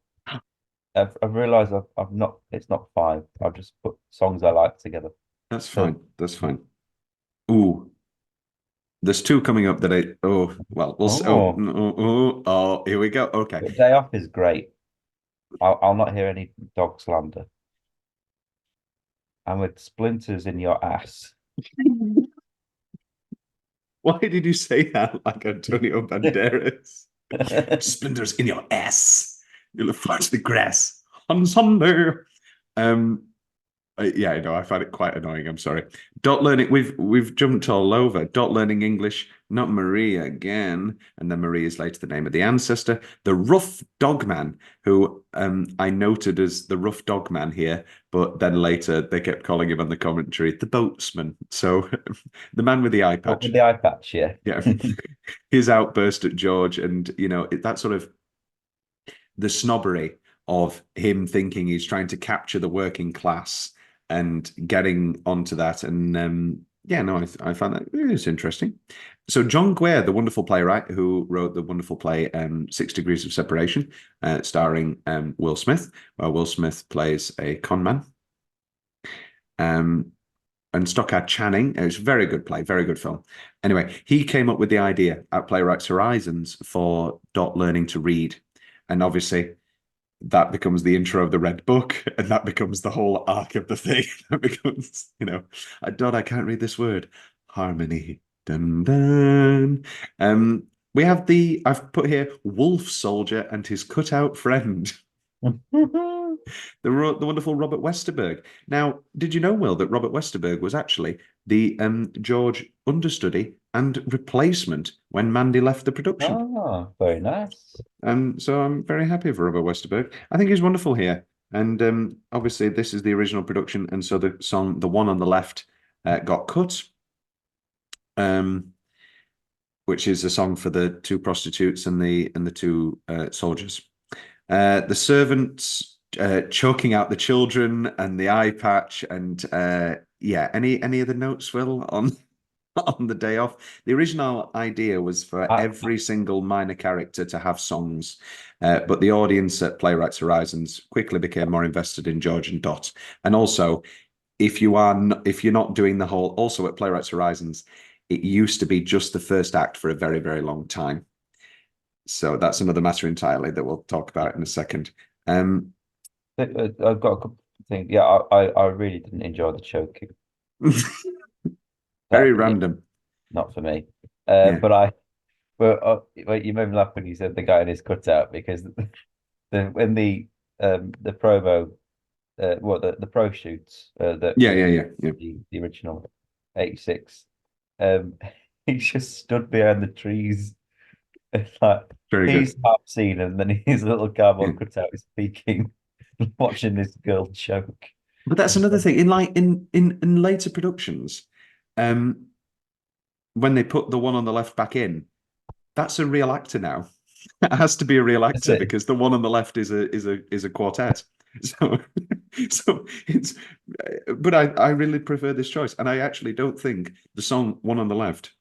I've realised I've not. It's not five. I've just put songs I like together. That's fine. That's fine. Ooh, there's two coming up that we'll see. Here we go. Okay. The day off is great. I'll not hear any dog slander. And with splinters in your ass. Why did you say that like Antonio Banderas? Splinters in your ass. You'll fly to the grass on Sunday. Yeah, I know. I find it quite annoying. I'm sorry. Dot learning. We've jumped all over. Dot learning English. Not Maria again. And then Marie is later the name of the ancestor. The rough dog man, who I noted as the rough dog man here, but then later they kept calling him on the commentary the boatsman. So the man with the eye What patch. with the eye patch, yeah. Yeah, his outburst at George, and that sort of the snobbery of him thinking he's trying to capture the working class and getting onto that. And yeah, no, I found that it's interesting. So John Guare, the wonderful playwright who wrote the wonderful play 6 Degrees of Separation, starring Will Smith, where Will Smith plays a con man. And Stockard Channing, it was a very good play, very good film. Anyway, he came up with the idea at Playwrights Horizons for Dot learning to read. And obviously, that becomes the intro of the Red Book, and that becomes the whole arc of the thing. That becomes, Dot, I can't read this word. Harmony. Dun dun. We have I've put here Wolf Soldier and his cutout friend. The wonderful Robert Westerberg. Now, did you know, Will, that Robert Westerberg was actually the George understudy and replacement when Mandy left the production? Oh, very nice. So I'm very happy for Robert Westerberg. I think he's wonderful here. And obviously, this is the original production, and so the song, the one on the left, got cut. Which is a song for the two prostitutes and the two soldiers. The servants choking out the children and the eye patch, and yeah, any other notes, Will, on on the day off? The original idea was for every single minor character to have songs, but the audience at Playwrights Horizons quickly became more invested in George and Dot. And also, if you're not doing the whole, also at Playwrights Horizons, it used to be just the first act for a very, very long time. So that's another matter entirely that we'll talk about in a second. I've got a couple of things. Yeah, I really didn't enjoy the choking. Very random. Not for me. Yeah. But you made me laugh when you said the guy in his cutout, because when the promo, the pro shoots that the original 86, he just stood behind the trees. Like, he's half seen, and then his little cardboard cutout is speaking, watching this girl choke. But that's another thing. In later productions, when they put the one on the left back in, that's a real actor now. It has to be a real actor because the one on the left is a quartet. So it's. But I really prefer this choice, and I actually don't think the song "One on the Left"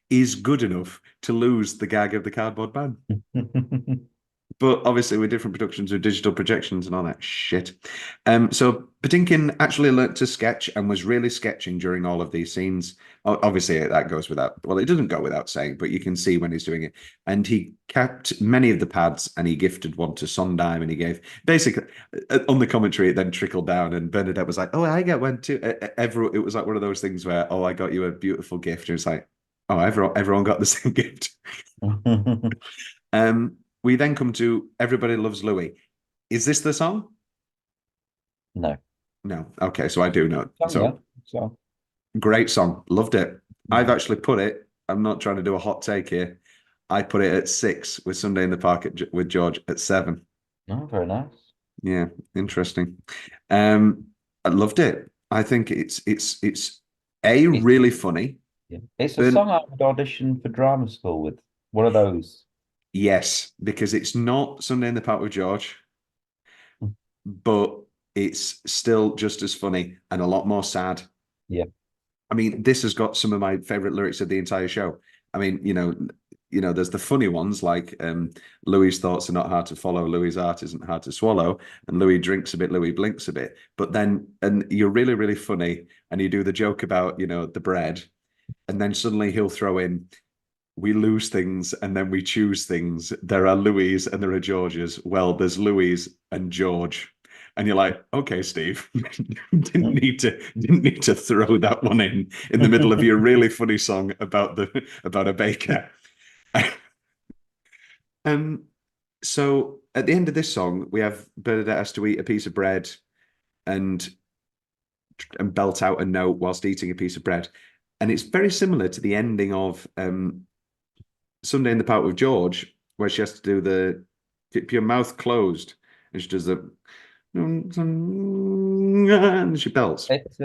is good enough to lose the gag of the cardboard man. But obviously, with different productions with digital projections and all that shit. So Patinkin actually learnt to sketch and was really sketching during all of these scenes. Obviously, that goes without, well, it doesn't go without saying, but you can see when he's doing it. And he kept many of the pads, and he gifted one to Sondheim, and he gave, basically, on the commentary, it then trickled down, and Bernadette was like, oh, I get one too. It was like one of those things where, oh, I got you a beautiful gift. And it's like, oh, everyone got the same gift. We then come to Everybody Loves Louie. Is this the song? No. No. Okay, so I do know. So great song. Loved it. Yeah. I've actually put it, I'm not trying to do a hot take here. I put it at 6 with Sunday in the Park with George at 7. Oh, very nice. Yeah, interesting. I loved it. I think it's really funny. Yeah. It's a song I would audition for drama school with. One of those. Yes, because it's not Sunday in the Park with George, but it's still just as funny and a lot more sad. Yeah. I mean, this has got some of my favorite lyrics of the entire show. I mean, there's the funny ones like Louis' thoughts are not hard to follow, Louis' art isn't hard to swallow, and Louis drinks a bit, Louis blinks a bit. But then, and you're really, really funny, and you do the joke about, the bread, and then suddenly he'll throw in, we lose things and then we choose things. There are Louis and there are Georges. Well, there's Louis and George. And you're like, okay, Steve, didn't need to throw that one in the middle of your really funny song about a baker. So at the end of this song, we have Bernadette has to eat a piece of bread. and belt out a note whilst eating a piece of bread. And it's very similar to the ending of Sunday in the Park with George, where she has to do the keep your mouth closed, and she does the and she belts. It's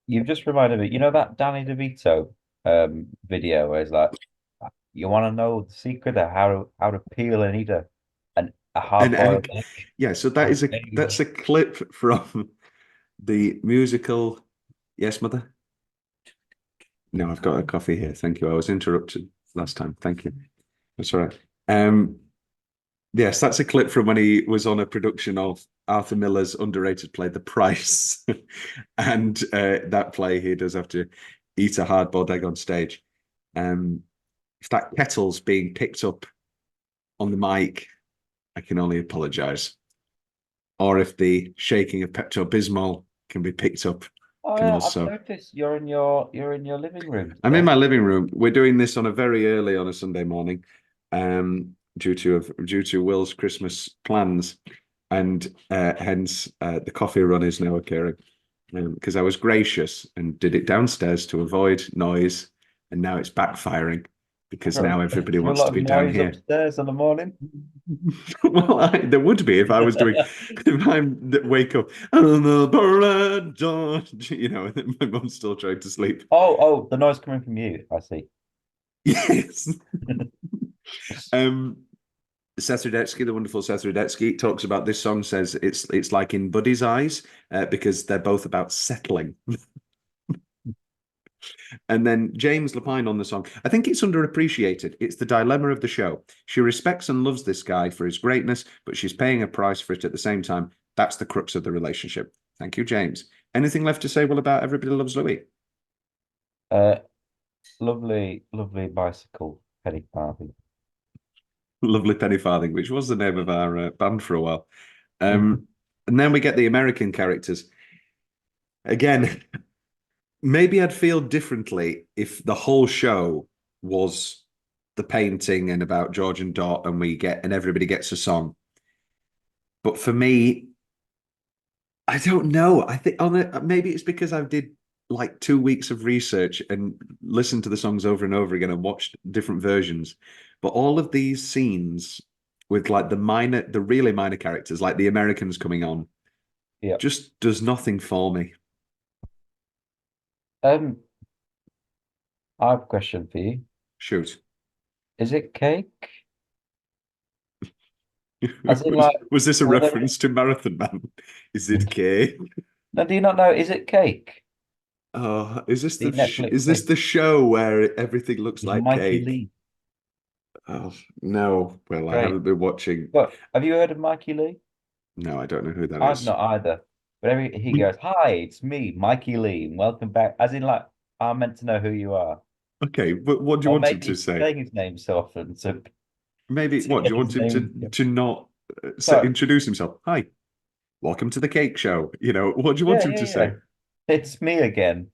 you've just reminded me. You know that Danny DeVito video where it's like, you want to know the secret of how to peel and eat a hard An boiled egg. egg? Yeah, so that's a clip from the musical. Yes, Mother. No, I've got a coffee here. Thank you. I was interrupted last time. Thank you. That's all right. Yes, that's a clip from when he was on a production of Arthur Miller's underrated play, The Price. And that play, he does have to eat a hard-boiled egg on stage. If that kettle's being picked up on the mic, I can only apologize. Or if the shaking of Pepto-Bismol can be picked up, Oh can yeah, also. I've noticed you're in your living room I'm in today. my living room. We're doing this on a very early on a Sunday morning, due to Will's Christmas plans, and hence the coffee run is now occurring. Because I was gracious and did it downstairs to avoid noise, and now it's backfiring because now everybody Is there a wants lot to of be down noise here. upstairs in the morning? Well, there would be if I was doing if I wake up and my mum's still trying to sleep. Oh, the noise coming from you. I see. Yes. Seth Rudetsky, the wonderful Seth Rudetsky, talks about this song, says it's like in Buddy's eyes, because they're both about settling. And then James Lapine on the song. I think it's underappreciated. It's the dilemma of the show. She respects and loves this guy for his greatness, but she's paying a price for it at the same time. That's the crux of the relationship. Thank you, James. Anything left to say, Will, about Everybody Loves Louis? Lovely, lovely bicycle, Penny Farthing. Lovely Penny Farthing, which was the name of our band for a while. And then we get the American characters. Again, maybe I'd feel differently if the whole show was the painting and about George and Dot, and everybody gets a song. But for me, I don't know. I think maybe it's because I did like 2 weeks of research and listened to the songs over and over again and watched different versions. But all of these scenes with like the really minor characters, like the Americans coming on, just does nothing for me. I have a question for you. Shoot. Is it cake? As in, like, was this a reference to Marathon Man? Is it cake? No, do you not know? Is it cake? Oh, is this The Netflix is this thing. the show where everything looks like Mikey cake? Lee. Oh no. Well, I haven't been watching. But have you heard of Mikey Lee? No, I don't know who that I've is. not either. But he goes, "Hi, it's me, Mikey Lee, and welcome back." As in, like, I'm meant to know who you are. Okay, but what do you Or want him maybe to he's say? saying his name so often, so Maybe to what do get you want his him name. to not So, introduce himself? Hi, welcome to the cake show. What do you want him to yeah. say? It's me again,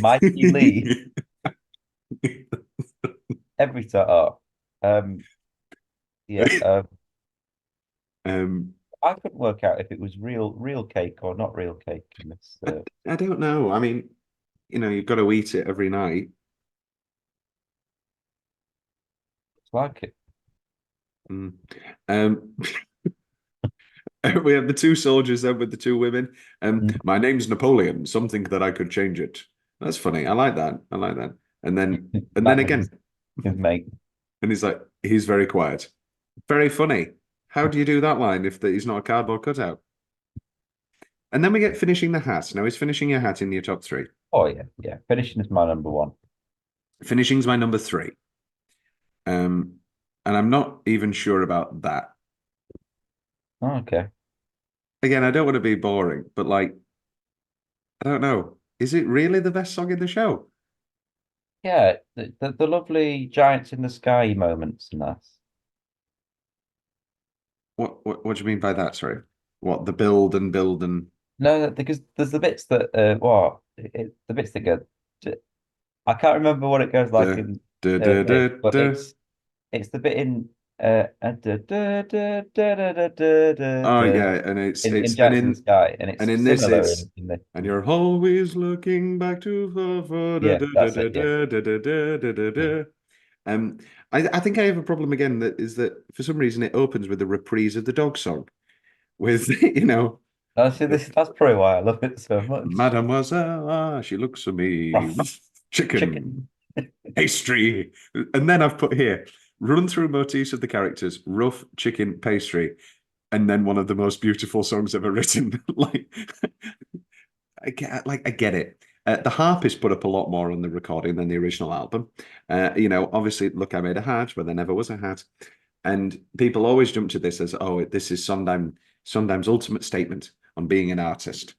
Mikey Lee. Every time. Oh, yeah. I couldn't work out if it was real cake or not real cake in this. I don't know. I mean, you've got to eat it every night. It's like it. Mm. We have the two soldiers then with the two women. My name's Napoleon. Something that I could change it. That's funny. I like that. I like that. And then That again, his mate. and he's very quiet. Very funny. How do you do that line if he's not a cardboard cutout? And then we get finishing the hat. Now, is finishing your hat in your top three? Oh yeah. Finishing is my number one. Finishing's my number three. And I'm not even sure about that. Oh, okay. Again, I don't want to be boring, but like, I don't know. Is it really the best song in the show? Yeah, the lovely giants in the sky moments and that. What do you mean by that? Sorry. What, the build and No, because there's the bits that the bits that go. I can't remember what it goes like in duh, duh, duh, but duh. it's the bit in Oh yeah, and it's in it's Jackson's Sky, and and it's in this similar it's in the and you're always looking back to yeah, that's it. Yeah, um I think I have a problem again that is that for some reason it opens with a reprise of the dog song with see, that's probably why I love it so much. Mademoiselle, she looks at me, Ruff, chicken, chicken. pastry. And then I've put here run through motifs of the characters, rough, chicken, pastry, and then one of the most beautiful songs ever written. I get it. The harpist put up a lot more on the recording than the original album. Obviously, look, I made a hat where there never was a hat, and people always jump to this as, oh, this is Sondheim's ultimate statement on being an artist.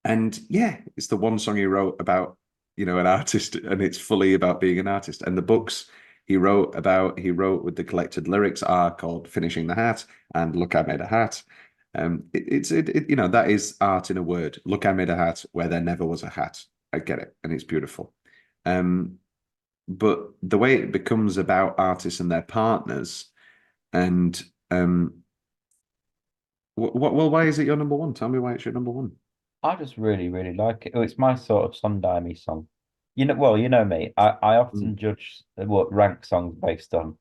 And yeah, it's the one song he wrote about, an artist, and it's fully about being an artist. And the books he wrote with the collected lyrics are called Finishing the Hat and Look, I Made a Hat. That is art in a word. Look, I made a hat where there never was a hat. I get it, and it's beautiful. But the way it becomes about artists and their partners, and well, why is it your number one? Tell me why it's your number one. I just really, really like it. Oh, it's my sort of Sondheim song. Well, you know me. I often judge what rank songs based on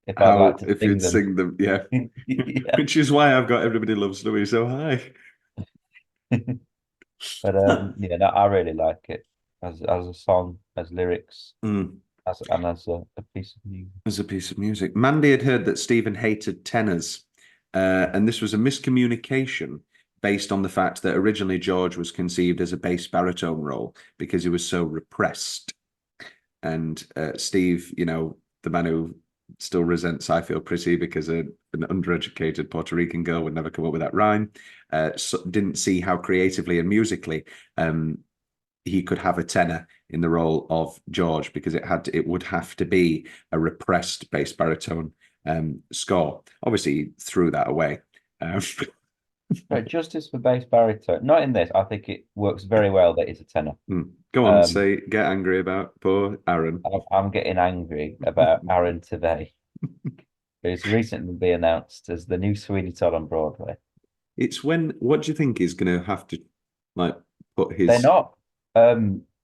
if I like How to if sing you'd them. sing them, yeah. Yeah. Which is why I've got Everybody Loves Louis so high. But yeah, no, I really like it as a song, as lyrics, Mm. as a piece of music. As a piece of music. Mandy had heard that Stephen hated tenors, and this was a miscommunication based on the fact that originally George was conceived as a bass baritone role because he was so repressed. And Steve, the man who still resents I Feel Pretty because an undereducated Puerto Rican girl would never come up with that rhyme, didn't see how creatively and musically he could have a tenor in the role of George because it would have to be a repressed bass baritone score. Obviously, he threw that away. But justice for bass baritone. Not in this. I think it works very well that it's a tenor. Go on, Um, get angry about poor Aaron. I'm getting angry about Aaron today, who's recently been announced as the new Sweeney Todd on Broadway. What do you think is going to have to like put his? They're not.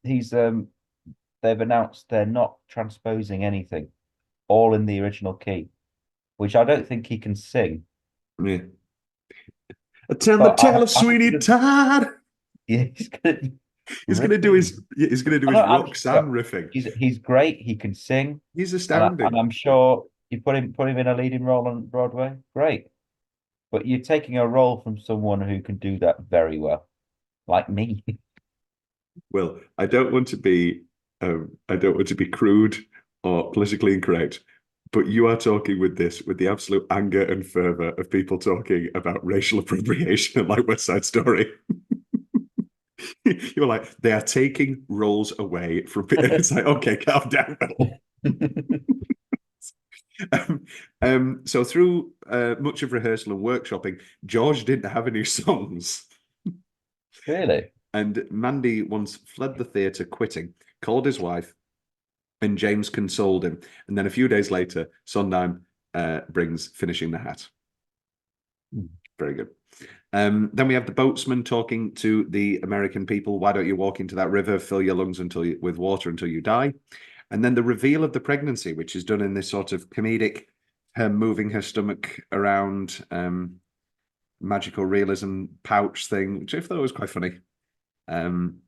He's they've announced they're not transposing anything, all in the original key, which I don't think he can sing. Yeah. Tell the But tale of I Sweeney Todd. yeah, He's gonna do his I'm Roxanne riffing. he's great. He can sing, He's and astounding. I'm sure you put him in a leading role on Broadway. Great, but you're taking a role from someone who can do that very well, like me. Well, I don't want to be crude or politically incorrect, but you are talking with the absolute anger and fervor of people talking about racial appropriation like West Side Story. You're like, they are taking roles away from people. It's like, okay, calm down, so through much of rehearsal and workshopping, George didn't have any songs. Really? And Mandy once fled the theatre, quitting, called his wife, and James consoled him. And then a few days later, Sondheim brings Finishing the Hat. Very good. Then we have the boatsman talking to the American people. Why don't you walk into that river, fill your lungs with water until you die? And then the reveal of the pregnancy, which is done in this sort of comedic, her moving her stomach around, magical realism pouch thing, which I thought was quite funny. And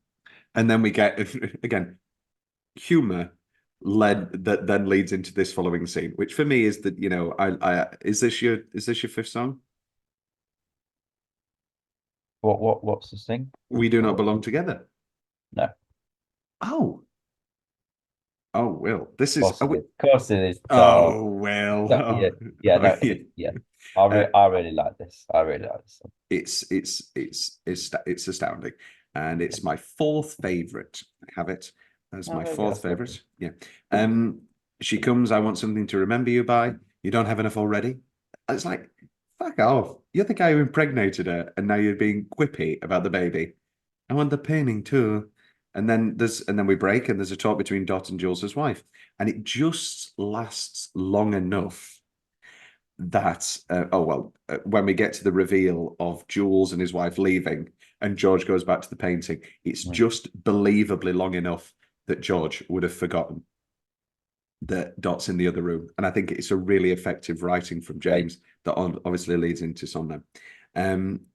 then we get again humor that then leads into this following scene, which for me is that I is this your fifth song? What's the thing? We do not belong together. No. Oh, well, this is. Of course it is. Oh well. Yeah, yeah, no, yeah. I really like this. I really like this. It's astounding, and it's my fourth favorite. I have it as my fourth favorite. Yeah. She comes. I want something to remember you by. You don't have enough already. It's like, fuck off. You're the guy who impregnated her, and now you're being quippy about the baby. I want the painting too. And then we break, and there's a talk between Dot and Jules's wife, and it just lasts long enough that when we get to the reveal of Jules and his wife leaving and George goes back to the painting, it's just believably long enough that George would have forgotten that Dot's in the other room. And I think it's a really effective writing from James that obviously leads into Sondheim.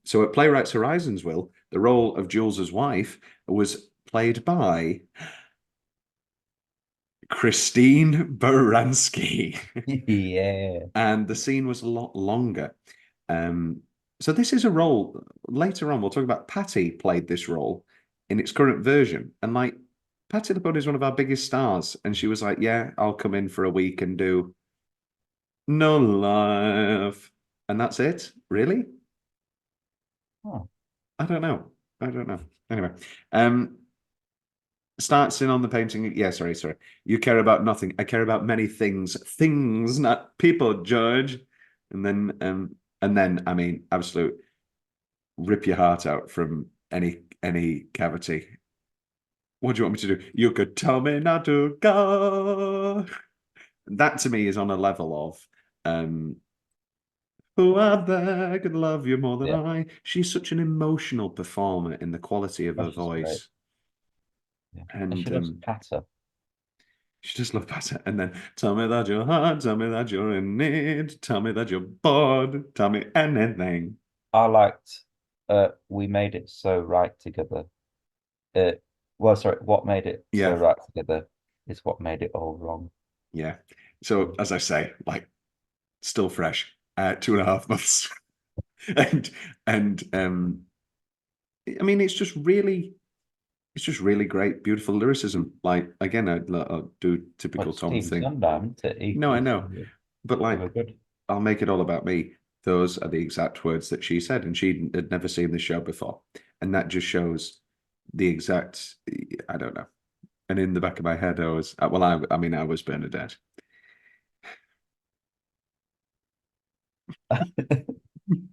So at Playwrights Horizons, Will, the role of Jules's wife was played by Christine Baranski. Yeah. And the scene was a lot longer. So this is a role, later on, we'll talk about Patty played this role in its current version. And like, Patty LaPone is one of our biggest stars. And she was like, yeah, I'll come in for a week and do No Life. And that's it? Really? Oh. I don't know. Anyway, starts in on the painting. Yeah, sorry. You care about nothing. I care about many things. Things, not people, George. And then, I mean, absolute rip your heart out from any cavity. What do you want me to do? You could tell me not to go. That to me is on a level of who out there could love you more than I. She's such an emotional performer in the quality of her voice. Yeah. And she loves patter. She just loves patter. And then tell me that you're hard, tell me that you're in need, tell me that you're bored, tell me anything. I liked We Made It So Right Together. What made it so right together is what made it all wrong. Yeah. So as I say, like still fresh, 2.5 months. and I mean it's just really great, beautiful lyricism. Like again, I'll do typical Tom thing. Sondheim, No, I know. But like I'll make it all about me. Those are the exact words that she said, and she had never seen the show before. And that just shows the exact, I don't know. And in the back of my head, I was, I was Bernadette.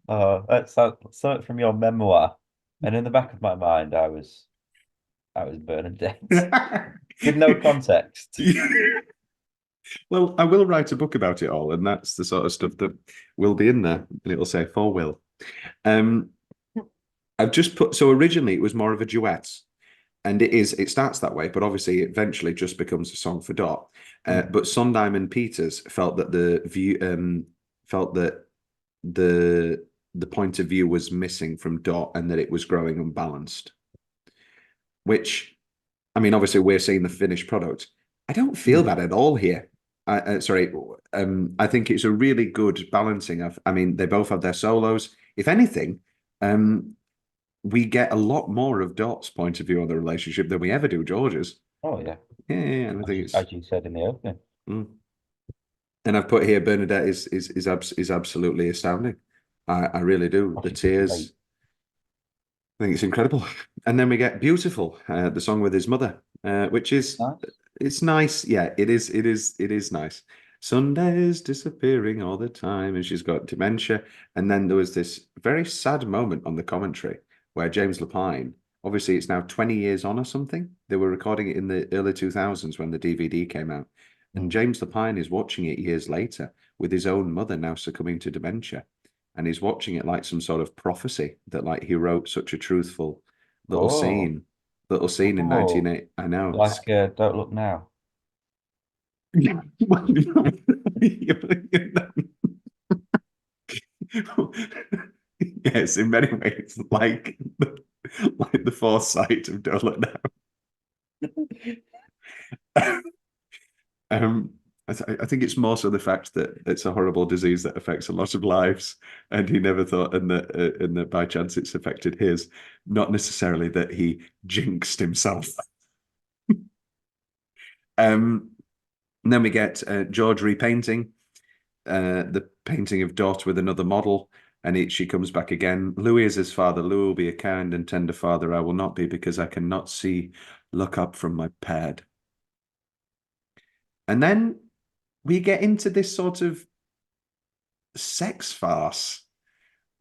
That's something from your memoir. And in the back of my mind, I was Bernadette. With no context. Well, I will write a book about it all, and that's the sort of stuff that will be in there, and it'll say for Will. I've just put, so originally it was more of a duet, and it starts that way, but obviously it eventually just becomes a song for Dot. But Sondheim and Peters felt that the point of view was missing from Dot and that it was growing unbalanced. Which, I mean, obviously we're seeing the finished product. I don't feel that at all here. I think it's a really good balancing of, I mean, they both have their solos. If anything, we get a lot more of Dot's point of view on the relationship than we ever do George's. Oh yeah. Yeah, I think it's as you said in the opening. And I've put here Bernadette is absolutely astounding. I really do. The tears. Great. I think it's incredible. And then we get Beautiful, the song with his mother, which is nice. It's nice. Yeah, it is nice. Sunday's disappearing all the time, and she's got dementia. And then there was this very sad moment on the commentary where James Lapine, obviously it's now 20 years on or something. They were recording it in the early 2000s when the DVD came out. And James Lapine is watching it years later with his own mother now succumbing to dementia. And he's watching it like some sort of prophecy that like he wrote such a truthful little scene in 1980. I know. Like Don't Look Now. Yes, in many ways, like the foresight of Don't Look Now. I think it's more so the fact that it's a horrible disease that affects a lot of lives, and he never thought, and that by chance it's affected his, not necessarily that he jinxed himself. And then we get George repainting the painting of Dot with another model, and she comes back again. Louis is his father. Louis will be a kind and tender father. I will not be, because I cannot look up from my pad. And then we get into this sort of sex farce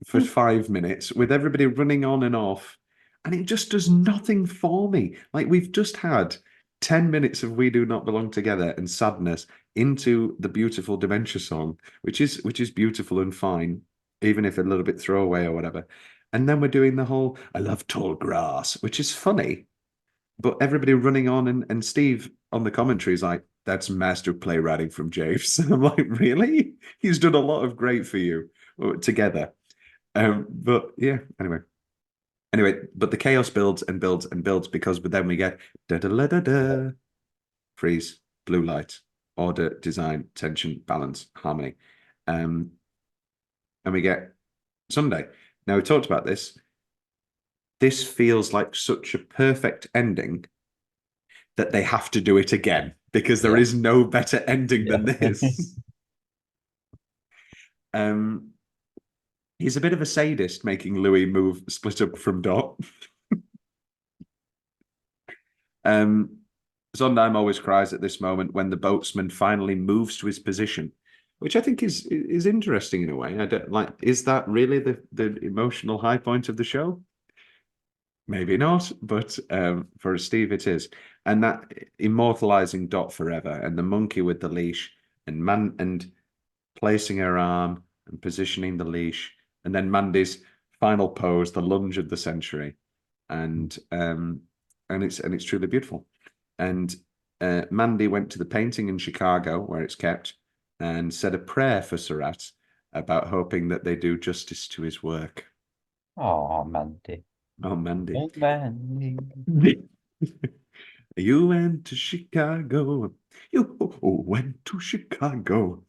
for 5 minutes with everybody running on and off. And it just does nothing for me. Like, we've just had 10 minutes of We Do Not Belong Together and sadness. into the beautiful dementia song, which is beautiful and fine, even if a little bit throwaway or whatever. And then we're doing the whole "I love tall grass," which is funny, but everybody running on and Steve on the commentary is like, "That's master playwriting from James." And I'm like, really? He's done a lot of great for you together. But yeah, anyway, but the chaos builds and builds and builds because then we get da da da da da, freeze, blue light, order, design, tension, balance, harmony, and we get Sunday. Now we talked about this. This feels like such a perfect ending that they have to do it again because there is no better ending than this. He's a bit of a sadist, making Louis split up from Dot. Sondheim always cries at this moment when the boatsman finally moves to his position, which I think is interesting in a way. I don't like. Is that really the emotional high point of the show? Maybe not, but for Steve it is, and that immortalizing Dot forever, and the monkey with the leash, and placing her arm and positioning the leash, and then Mandy's final pose, the lunge of the century, and it's truly beautiful. And Mandy went to the painting in Chicago where it's kept and said a prayer for Surratt about hoping that they do justice to his work. Oh, Mandy. Oh, Mandy. Oh, Mandy. You went to Chicago. You went to Chicago.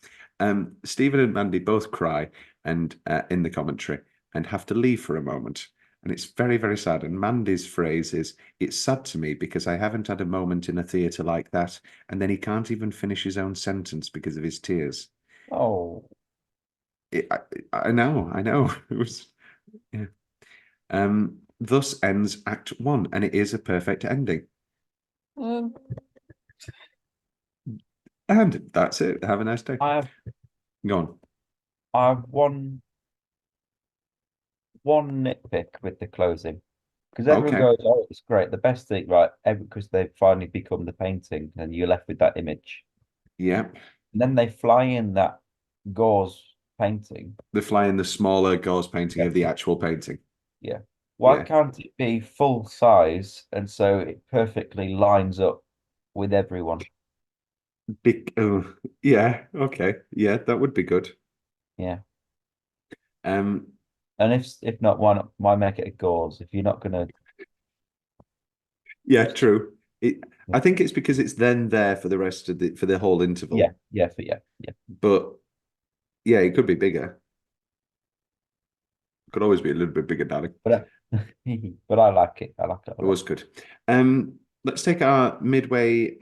Stephen and Mandy both cry and in the commentary and have to leave for a moment. And it's very, very sad. And Mandy's phrase is, "It's sad to me because I haven't had a moment in a theatre like that." And then he can't even finish his own sentence because of his tears. Oh. I know. It was, yeah. Thus ends Act 1, and it is a perfect ending. And that's it. Have a nice day. I Go have one nitpick with the closing, because everyone Okay. goes, "Oh, it's great, the best thing," right? Because they've finally become the painting, and you're left with that image. Yeah. And then they fly in that gauze painting. They fly in the smaller gauze painting of the actual painting. Yeah. Why Yeah. can't it be full size and so it perfectly lines up with everyone? Yeah. Okay. Yeah, that would be good. Yeah. Um. And if not, why make it a gauze if you're not gonna? Yeah. True. I think it's because it's then there for the rest of the whole interval. Yeah. But yeah, it could be bigger. Could always be a little bit bigger, darling. But but I like it. I like it. It was good. Let's take our midway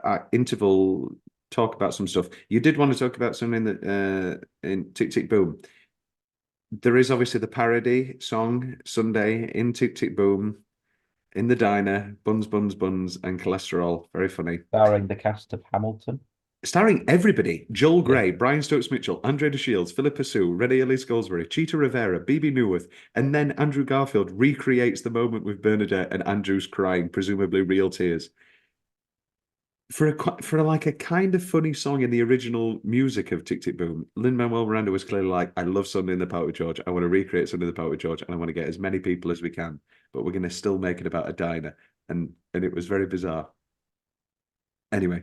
our interval. Talk about some stuff. You did want to talk about something that in Tick Tick Boom. There is obviously the parody song Sunday in Tick Tick Boom in the diner. Buns, buns, buns, and cholesterol. Very funny. Starring the cast of Hamilton. Starring everybody: Joel Grey, Brian Stokes Mitchell, Andre de Shields, Philippa Sue, Renee Elise Goldsberry, Cheetah Rivera, BB Newworth, and then Andrew Garfield recreates the moment with Bernadette and Andrew's crying, presumably real tears. For like a kind of funny song in the original music of Tick Tick Boom, Lin-Manuel Miranda was clearly like, "I love Sunday in the Park with George. I want to recreate Sunday in the Park with George, and I want to get as many people as we can, but we're going to still make it about a diner." And it was very bizarre. Anyway,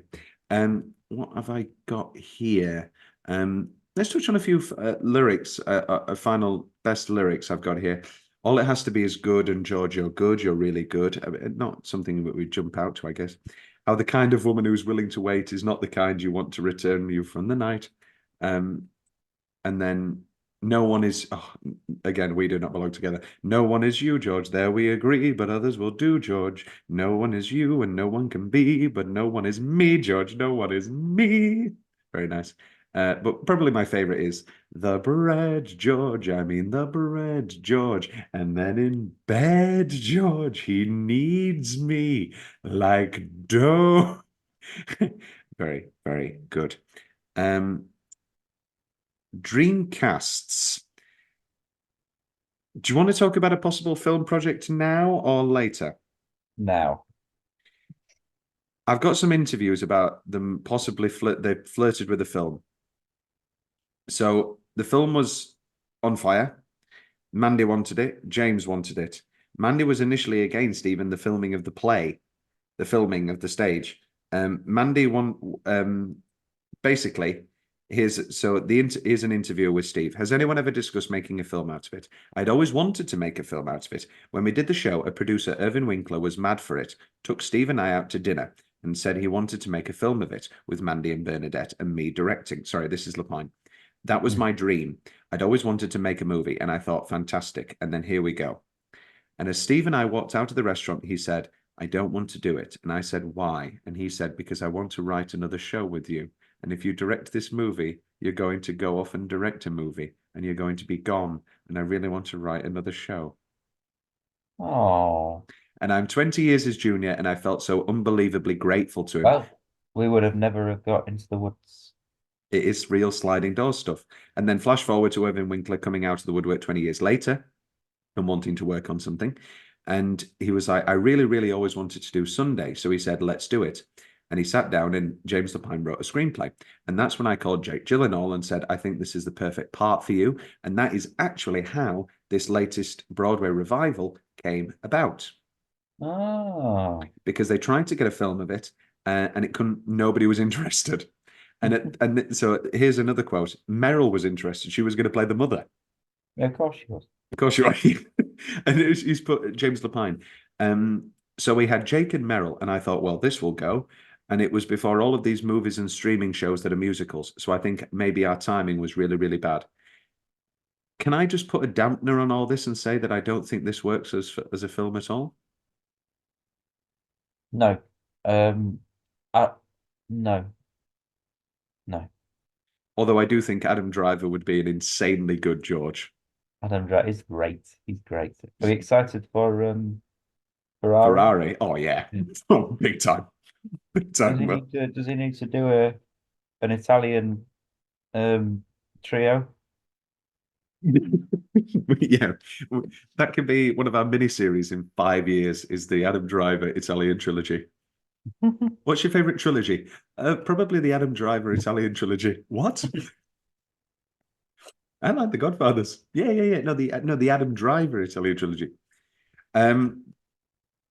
what have I got here? Let's touch on a few lyrics, final best lyrics I've got here. All it has to be is good, and George, you're good, you're really good. I mean, not something that we jump out to, I guess. How the kind of woman who's willing to wait is not the kind you want to return you from the night. And then no one is, again, we do not belong together. No one is you, George, there we agree, but others will do, George. No one is you and no one can be, but no one is me, George. No one is me. Very nice. But probably my favorite is the bread, George. I mean, the bread, George. And then in bed, George, he needs me like dough. Very, very good. Dreamcasts. Do you want to talk about a possible film project now or later? Now. I've got some interviews about them possibly they flirted with the film. So the film was on fire. Mandy wanted it. James wanted it. Mandy was initially against even the filming of the play, the filming of the stage. Mandy basically, here's an interview with Steve. Has anyone ever discussed making a film out of it? I'd always wanted to make a film out of it. When we did the show, a producer, Irvin Winkler, was mad for it, took Steve and I out to dinner and said he wanted to make a film of it with Mandy and Bernadette and me directing. Sorry, this is Lapine. That was my dream. I'd always wanted to make a movie and I thought, fantastic. And then here we go. And as Steve and I walked out of the restaurant, he said, I don't want to do it. And I said, why? And he said, because I want to write another show with you. And if you direct this movie, you're going to go off and direct a movie and you're going to be gone. And I really want to write another show. Oh. And I'm 20 years his junior and I felt so unbelievably grateful to him. Well, we would have never have got into the woods. It is real sliding door stuff. And then flash forward to Irvin Winkler coming out of the woodwork 20 years later and wanting to work on something. And he was like, I really, really always wanted to do Sunday. So he said, let's do it. And he sat down and James Lapine wrote a screenplay. And that's when I called Jake Gyllenhaal and said, I think this is the perfect part for you. And that is actually how this latest Broadway revival came about. Oh. Because they tried to get a film of it and it couldn't, nobody was interested. And so here's another quote. Meryl was interested. She was going to play the mother. Yeah, of course she was. Of course you are. And he's put James Lapine. So we had Jake and Meryl, and I thought, well, this will go. And it was before all of these movies and streaming shows that are musicals. So I think maybe our timing was really, really bad. Can I just put a dampener on all this and say that I don't think this works as a film at all? No. No. No. Although I do think Adam Driver would be an insanely good George. Adam Driver is great. He's great. Are you excited for Ferrari? Ferrari? Oh, yeah. Oh, big time. Big time. Does he need to do an Italian trio? Yeah, that could be one of our mini-series in 5 years, is the Adam Driver Italian trilogy. What's your favorite trilogy? Probably the Adam Driver Italian trilogy. What? I like the Godfathers. Yeah. No, the Adam Driver Italian trilogy.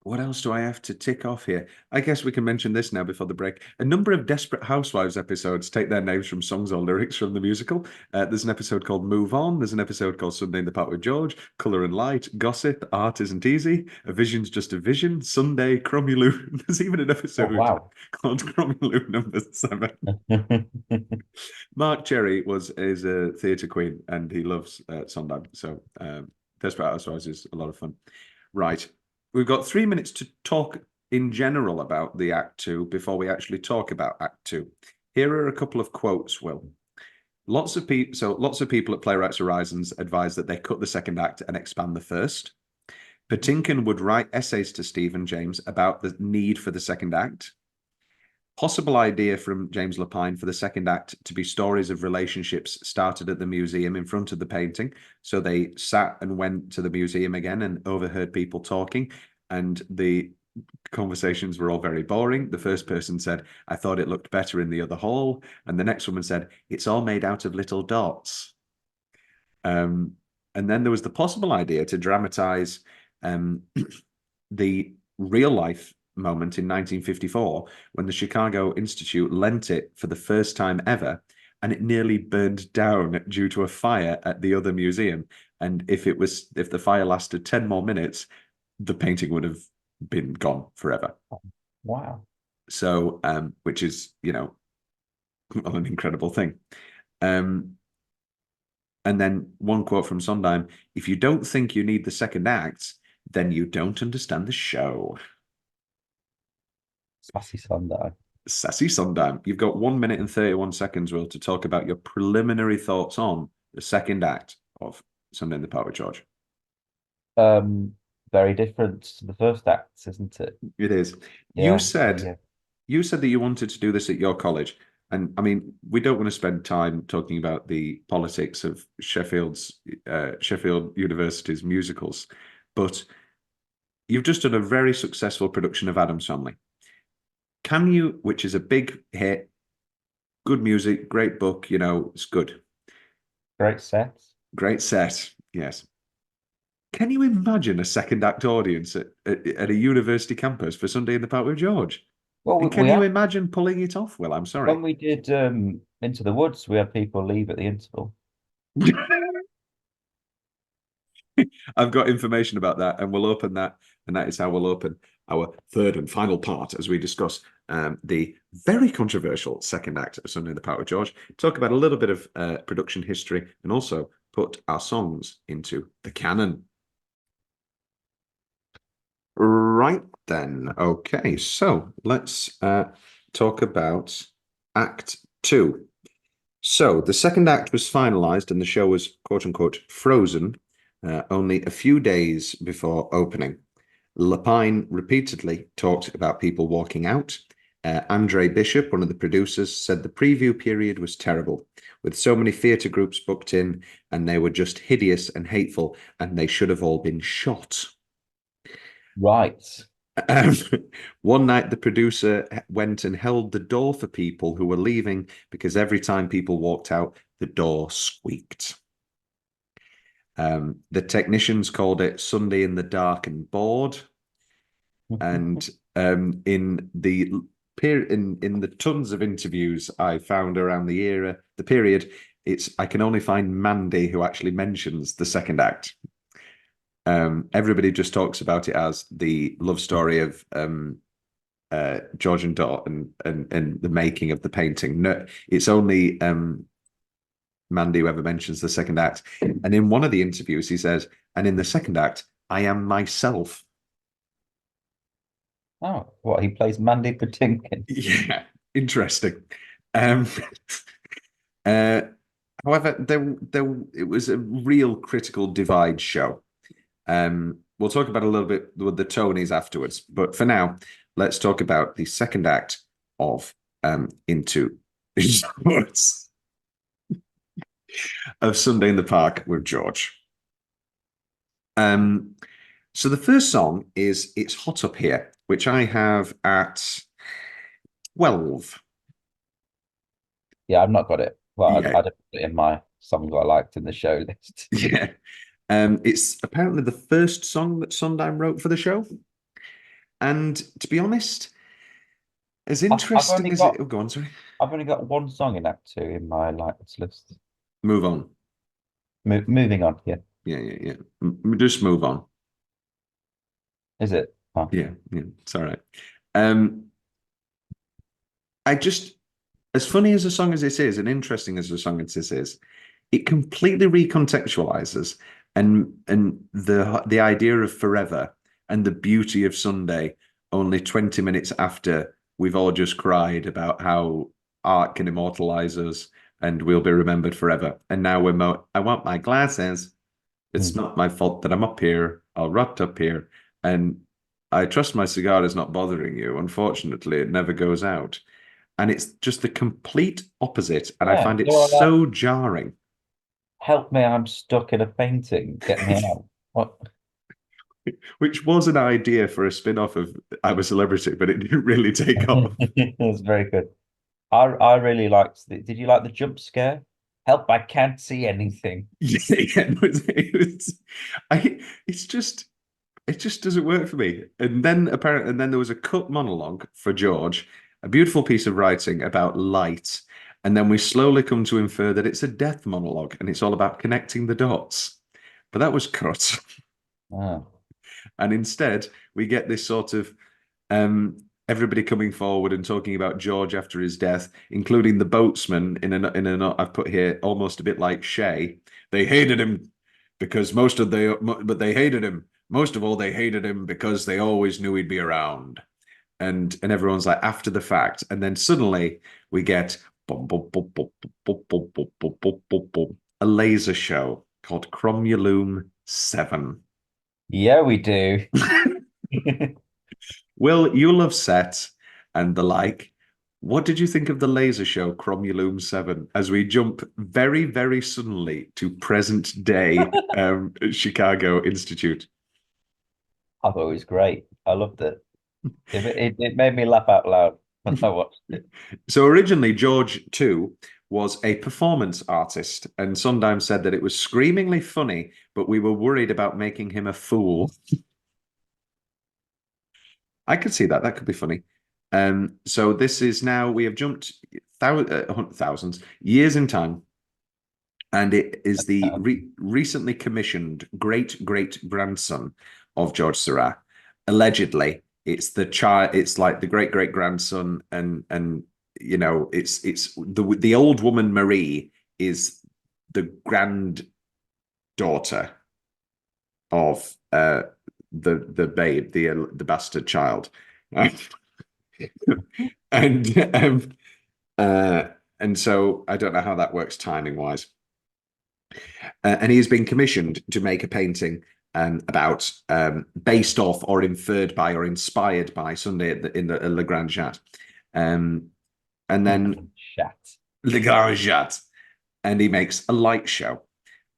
What else do I have to tick off here? I guess we can mention this now before the break. A number of Desperate Housewives episodes take their names from songs or lyrics from the musical. There's an episode called Move On. There's an episode called Sunday in the Park with George, Colour and Light, Gossip, Art Isn't Easy, A Vision's Just a Vision, Sunday, Cromuloo. There's even an episode called Cromuloo number 7. Mark Cherry is a theatre queen and he loves Sondheim. So Desperate Housewives is a lot of fun. Right. We've got 3 minutes to talk in general about the Act 2 before we actually talk about Act 2. Here are a couple of quotes, Will. Lots of people at Playwrights Horizons advise that they cut the second act and expand the first. Patinkin would write essays to Steve and James about the need for the second act. Possible idea from James Lapine for the second act to be stories of relationships started at the museum in front of the painting. So they sat and went to the museum again and overheard people talking, and the conversations were all very boring. The first person said, I thought it looked better in the other hall. And the next woman said, it's all made out of little dots. And then there was the possible idea to dramatize the real life moment in 1954 when the Chicago Institute lent it for the first time ever, and it nearly burned down due to a fire at the other museum. And if the fire lasted 10 more minutes, the painting would have been gone forever. Wow. So which is an incredible thing. And then one quote from Sondheim: if you don't think you need the second act, then you don't understand the show. Sassy Sondheim. Sassy Sondheim. You've got 1 minute and 31 seconds, Will, to talk about your preliminary thoughts on the second act of Sunday in the Park with George. Very different to the first act, isn't it? It is. Yeah, you said that you wanted to do this at your college. And I mean, we don't want to spend time talking about the politics of Sheffield University's musicals, but you've just done a very successful production of Addams Family. Can You, which is a big hit, good music, great book, it's good. Great set. Great set, yes. Can you imagine a second act audience at a university campus for Sunday in the Park with George? Well, And can we you have imagine pulling it off? Well, I'm sorry. when we did Into the Woods, we had people leave at the interval. I've got information about that, and we'll open that, and that is how we'll open our third and final part as we discuss the very controversial second act of Sunday in the Park with George, talk about a little bit of production history, and also put our songs into the canon. Right then. Okay, so let's talk about Act 2. So the second act was finalized and the show was quote unquote frozen only a few days before opening. Lapine repeatedly talked about people walking out. Andre Bishop, one of the producers, said the preview period was terrible, with so many theatre groups booked in, and they were just hideous and hateful, and they should have all been shot. Right. One night, the producer went and held the door for people who were leaving because every time people walked out, the door squeaked. The technicians called it Sunday in the Dark and Bored. And in the tons of interviews I found around the period, I can only find Mandy who actually mentions the second act. Everybody just talks about it as the love story of George and Dot and the making of the painting. No, it's only Mandy who ever mentions the second act. And in one of the interviews, he says, "And in the second act, I am myself." Oh, what, he plays Mandy Patinkin? Yeah, interesting. However, it was a real critical divide show. We'll talk about a little bit with the Tonys afterwards, but for now, let's talk about the second act of Into of Sunday in the Park with George. So the first song is "It's Hot Up Here," which I have at 12. Yeah, I've not got it. Well, Yeah. I'd put it in my songs I liked in the show list. Yeah. It's apparently the first song that Sondheim wrote for the show. And to be honest, as interesting as it... Oh, go on, sorry. I've only got one song in Act 2 in my liked list. Move on. Moving on, yeah. Yeah. Just move on. Is it? Oh. Yeah, it's all right. I just, as funny as a song as this is, and interesting as a song as this is, it completely recontextualizes and the idea of forever and the beauty of Sunday only 20 minutes after we've all just cried about how art can immortalize us and we'll be remembered forever. And now I want my glasses. It's not my fault that I'm up here. I'll rot up here. And I trust my cigar is not bothering you. Unfortunately, it never goes out. And it's just the complete opposite. And I find it so jarring. Help me, I'm stuck in a painting. Get me out. What? Which was an idea for a spin-off of I'm a Celebrity, but it didn't really take off. It was very good. I really liked did you like the jump scare? Help, I can't see anything. Yeah, it just doesn't work for me. And then there was a cut monologue for George, a beautiful piece of writing about light. And then we slowly come to infer that it's a death monologue and it's all about connecting the dots. But that was cut. Oh. And instead, we get this sort of everybody coming forward and talking about George after his death, including the boatsman in a I've put here almost a bit like Shay. They hated him because but they hated him. Most of all, they hated him because they always knew he'd be around. And everyone's like, after the fact. And then suddenly we get a laser show called Cromulume 7. Yeah, we do. Will, you love set and the like. What did you think of the laser show Cromulume 7 as we jump very, very suddenly to present day Chicago Institute? I thought it was great. I loved it. It made me laugh out loud. when I watched it. So originally, George too was a performance artist, and Sondheim said that it was screamingly funny, but we were worried about making him a fool. I could see that. That could be funny. So this is now, we have jumped thousands years in time, and it is the recently commissioned great-great-grandson of George Seurat. Allegedly, it's the child. It's like the great-great-grandson, and you know, it's the old woman Marie is the granddaughter of the babe, the bastard child. and and so I don't know how that works timing wise. And he has been commissioned to make a painting about based off or inferred by or inspired by Sunday in the Le Grand Chat. And then Le Grand Chat, and he makes a light show.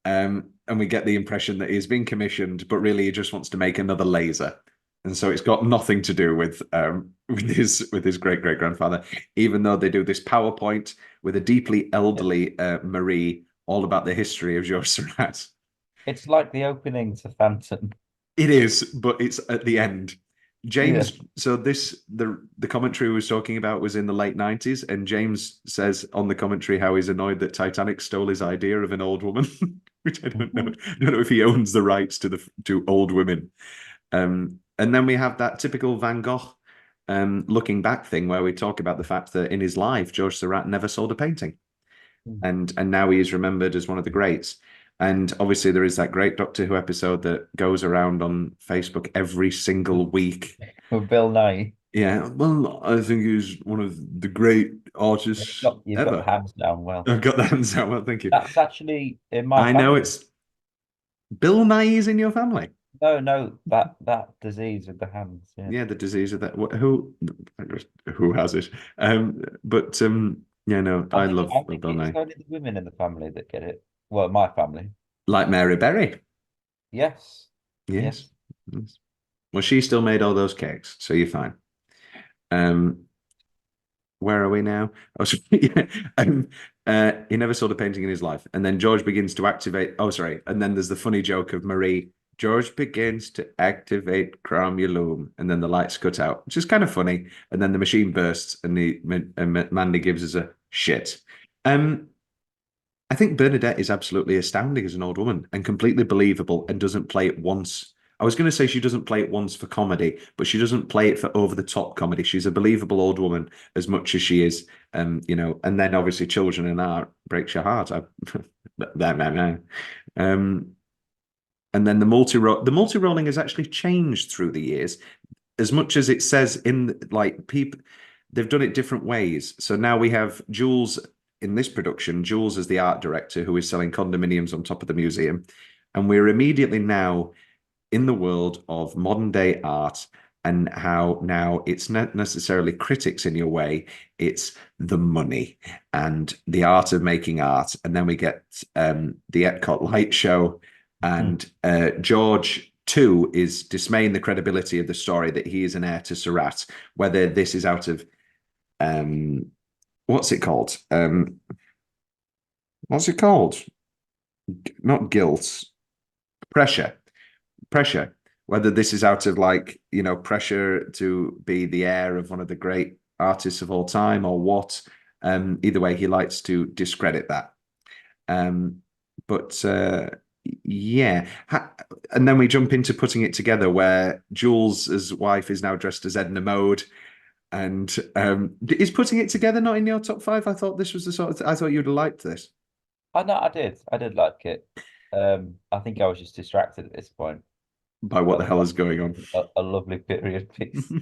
And we get the impression that he's been commissioned, but really he just wants to make another laser. And so it's got nothing to do with his great-great-grandfather, even though they do this PowerPoint with a deeply elderly Marie all about the history of Georges Seurat. It's like the opening to Phantom. It is, but it's at the end. James, so the commentary we was talking about was in the late 90s, and James says on the commentary how he's annoyed that Titanic stole his idea of an old woman, which I don't know. I don't know if he owns the rights to old women. And then we have that typical Van Gogh looking back thing where we talk about the fact that in his life, Georges Seurat never sold a painting. And now he is remembered as one of the greats. And obviously there is that great Doctor Who episode that goes around on Facebook every single week. With Bill Nye. Yeah, well, I think he's one of the great artists You've ever. got the hands down well. I've got the hands down well, thank you. That's actually in my I know it's Bill Nye is in your family. No, that disease with the hands. Yeah, the disease of that. Who has it? Yeah, no, I love Bill Nye. It's only the women in the family that get it. Well, my family. Like Mary Berry. Yes. Yes. Well, she still made all those cakes, so you're fine. Where are we now? Oh, he never saw the painting in his life, and then George begins to activate. Oh, sorry. And then there's the funny joke of Marie. George begins to activate Chromulum, and then the lights cut out, which is kind of funny. And then the machine bursts, and Mandy gives us a shit. I think Bernadette is absolutely astounding as an old woman and completely believable, and doesn't play it once. I was going to say she doesn't play it once for comedy, but she doesn't play it for over-the-top comedy. She's a believable old woman as much as she is, you know. And then obviously Children in Art breaks your heart. And then the multi-rolling has actually changed through the years, as much as it says in like people, they've done it different ways. So now we have Jules in this production, Jules as the art director who is selling condominiums on top of the museum. And we're immediately now in the world of modern day art, and how now it's not necessarily critics in your way, it's the money and the art of making art. And then we get the Epcot light show, and George too is dismaying the credibility of the story that he is an heir to Seurat, whether this is out of what's it called? Not guilt, pressure. Whether this is out of, like, you know, pressure to be the heir of one of the great artists of all time, or what. Either way, he likes to discredit that. Yeah. And then we jump into putting it together, where Jules' wife is now dressed as Edna Mode. And is putting it together not in your top 5? I thought this was the sort of I thought you'd have liked this. I know I did like it. I think I was just distracted at this point By what the hell is going on. A lovely period piece.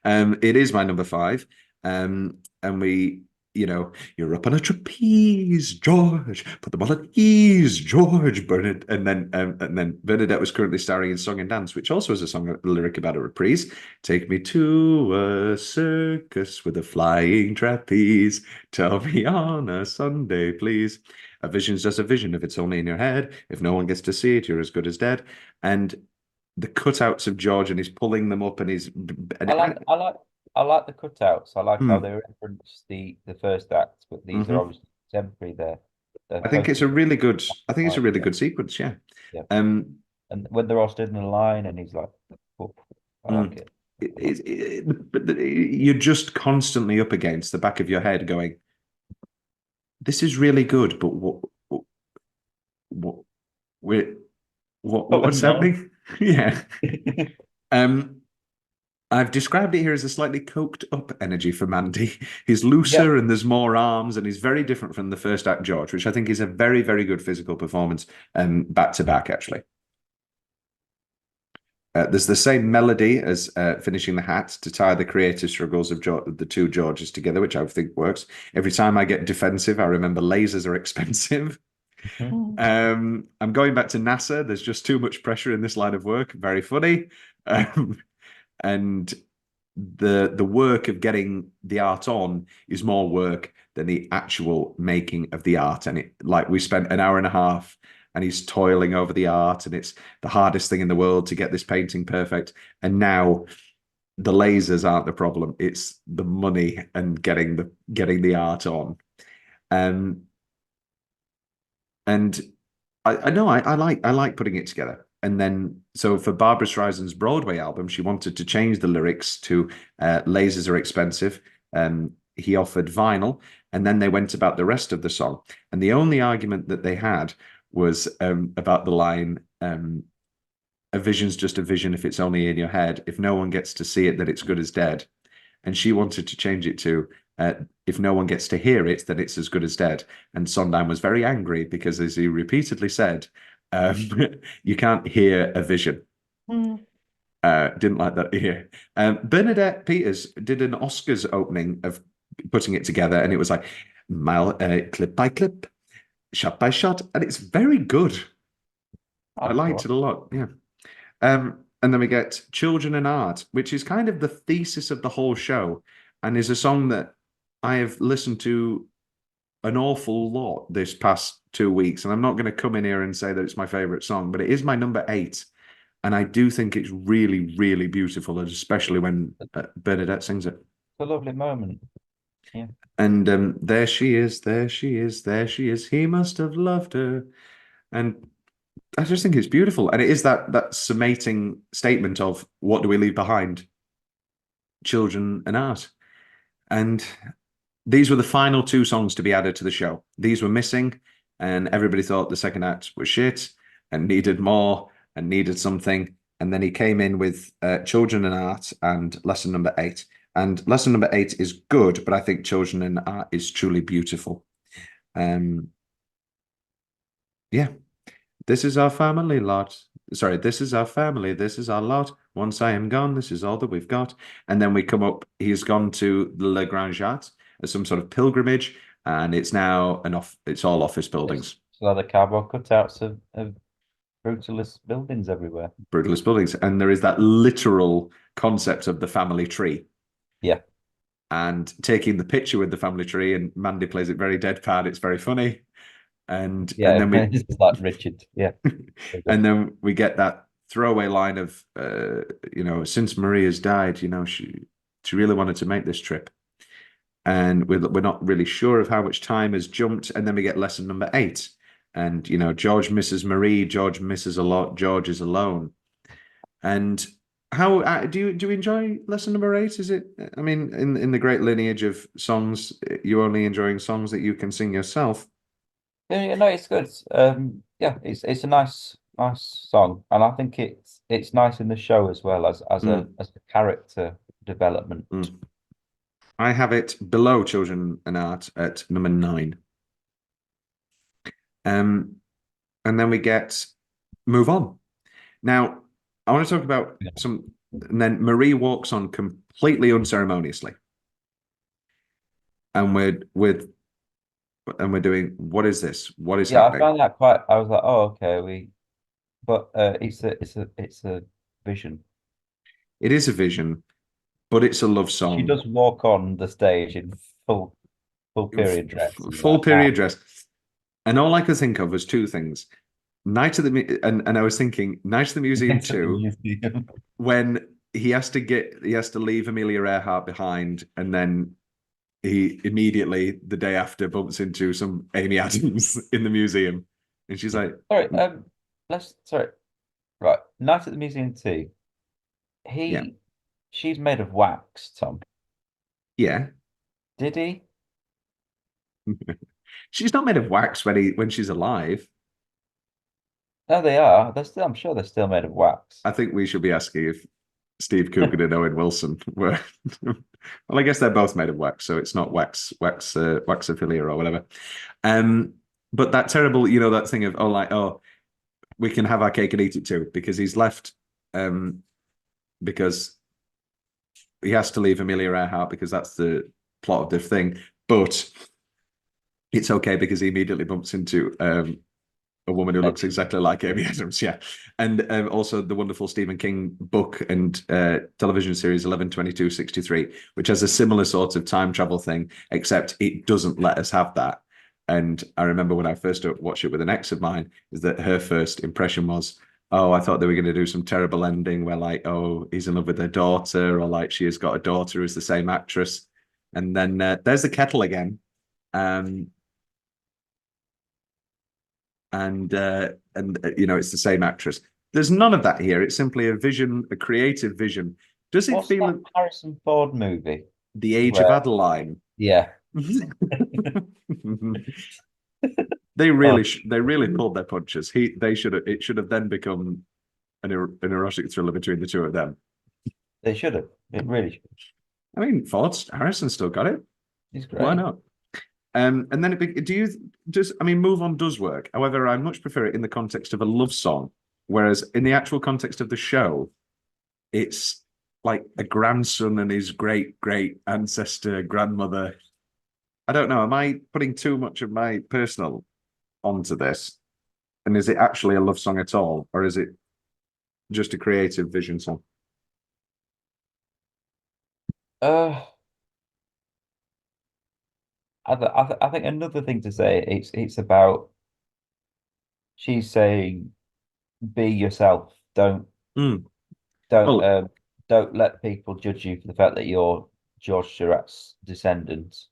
It is my number 5. And we, you know, you're up on a trapeze, George. Put them all at ease, George. Bernadette, and then Bernadette was currently starring in Song and Dance, which also has a lyric about a reprise. Take me to a circus with a flying trapeze. Tell me on a Sunday, please. A vision's just a vision if it's only in your head. If no one gets to see it, you're as good as dead. And the cutouts of George, and he's pulling them up, and he's. I like I like the cutouts. I like how Hmm. they reference the first act, but these are Mhm. obviously temporary. They're I think it's a totally really good. I think it's a like, really yeah, good sequence. Yeah. yeah. Um. And when they're all stood in a line, and he's like, oh, I like mm. it. But you're just constantly up against the back of your head, going, "This is really good," but what, we're, what's Going on. happening? Yeah. Um. I've described it here as a slightly coked up energy for Mandy. He's Yeah. looser and there's more arms, and he's very different from the first act George, which I think is a very, very good physical performance, back to back, actually. There's the same melody as Finishing the Hat to tie the creative struggles of the two Georges together, which I think works. Every time I get defensive, I remember lasers are expensive. I'm going back to NASA. There's just too much pressure in this line of work. Very funny. And the work of getting the art on is more work than the actual making of the art. And it, like, we spent an hour and a half and he's toiling over the art, and it's the hardest thing in the world to get this painting perfect. And now the lasers aren't the problem, it's the money and getting the art on. um and I know I like putting it together. And then, so for Barbara Streisand's Broadway album, she wanted to change the lyrics to "Lasers are expensive." He offered vinyl, and then they went about the rest of the song. And the only argument that they had was about the line, "A vision's just a vision if it's only in your head. If no one gets to see it, then it's good as dead." And she wanted to change it to, "If no one gets to hear it, then it's as good as dead." And Sondheim was very angry because, as he repeatedly said, um, you can't hear a vision. Didn't like that here. Bernadette Peters did an Oscars opening of putting it together, and it was like clip by clip, shot by shot, and it's very good. I liked it a lot. Yeah. And then we get Children and Art, which is kind of the thesis of the whole show, and is a song that I have listened to an awful lot this past 2 weeks. And I'm not going to come in here and say that it's my favorite song, but it is my number 8. And I do think it's really, really beautiful, and especially when Bernadette sings it. It's a lovely moment. Yeah. And there she is, there she is, there she is. He must have loved her. And I just think it's beautiful. And it is that summating statement of, what do we leave behind? Children and art. And these were the final 2 songs to be added to the show. These were missing, and everybody thought the second act was shit and needed more and needed something. And then he came in with Children and Art and lesson number 8. And lesson number 8 is good, but I think Children and Art is truly beautiful. Yeah. This is our family lot. Sorry, this is our family. This is our lot. Once I am gone, this is all that we've got. And then we come up, he's gone to Le Grand Jatte as some sort of pilgrimage, and it's now it's all office buildings. It's a lot of cardboard cutouts of brutalist buildings everywhere. Brutalist buildings. And there is that literal concept of the family tree. Yeah. And taking the picture with the family tree, and Mandy plays it very deadpan. It's very funny. And Yeah, then we it's like Richard. Yeah. and then we get that throwaway line of, since Maria's died, she really wanted to make this trip, and we're not really sure of how much time has jumped. And then we get lesson number 8, and George misses Marie, George misses a lot, George is alone. And how do you enjoy lesson number 8? Is it, I mean, in the great lineage of songs, you only enjoying songs that you can sing yourself? Yeah, no, it's good. Yeah, it's a nice song, and I think it's nice in the show as well as a character development. I have it below Children and Art at number 9. And then we get Move On. Now, I want to talk about some, and then Marie walks on completely unceremoniously. And we're doing, what is this? What is happening? I found that quite. I was like, oh, okay, but it's a vision. It is a vision, but it's a love song. She does walk on the stage in full period dress. Full period dress. And all I could think of was 2 things. Night of the and I was thinking Night of the Museum 2, when he has to leave Amelia Earhart behind, and then he immediately the day after bumps into some Amy Adams in the museum, and she's like, Sorry, sorry. Right. Night at the Museum 2. yeah, She's made of wax, Tom. yeah. Did he? She's not made of wax when she's alive. No, they are. I'm sure they're still made of wax. I think we should be asking if Steve Coogan and Owen Wilson were. Well, I guess they're both made of wax, so it's not waxophilia or whatever. But that terrible, that thing of we can have our cake and eat it too, because he's left, because he has to leave Amelia Earhart because that's the plot of the thing. But it's okay because he immediately bumps into a woman who looks exactly like Amy Adams, yeah. And also the wonderful Stephen King book and television series 11/22/63, which has a similar sort of time travel thing, except it doesn't let us have that. And I remember when I first watched it with an ex of mine, is that her first impression was, oh, I thought they were going to do some terrible ending where like, oh, he's in love with their daughter, or like she has got a daughter who's the same actress. And then there's the kettle again. And it's the same actress. There's none of that here. It's simply a creative vision. Does it What's feel that Harrison Ford movie? The Age of Adeline? Yeah. They really pulled their punches. It should have then become an erotic thriller between the two of them. They should have. It really should. I mean, Harrison still got it. He's great. Why not? And then Move On does work. However, I much prefer it in the context of a love song, whereas in the actual context of the show, it's like a grandson and his great ancestor grandmother. I don't know. Am I putting too much of my personal onto this? And is it actually a love song at all, or is it just a creative vision song? I think another thing to say, it's about, she's saying, be yourself. Don't let people judge you for the fact that you're George Seurat's descendant.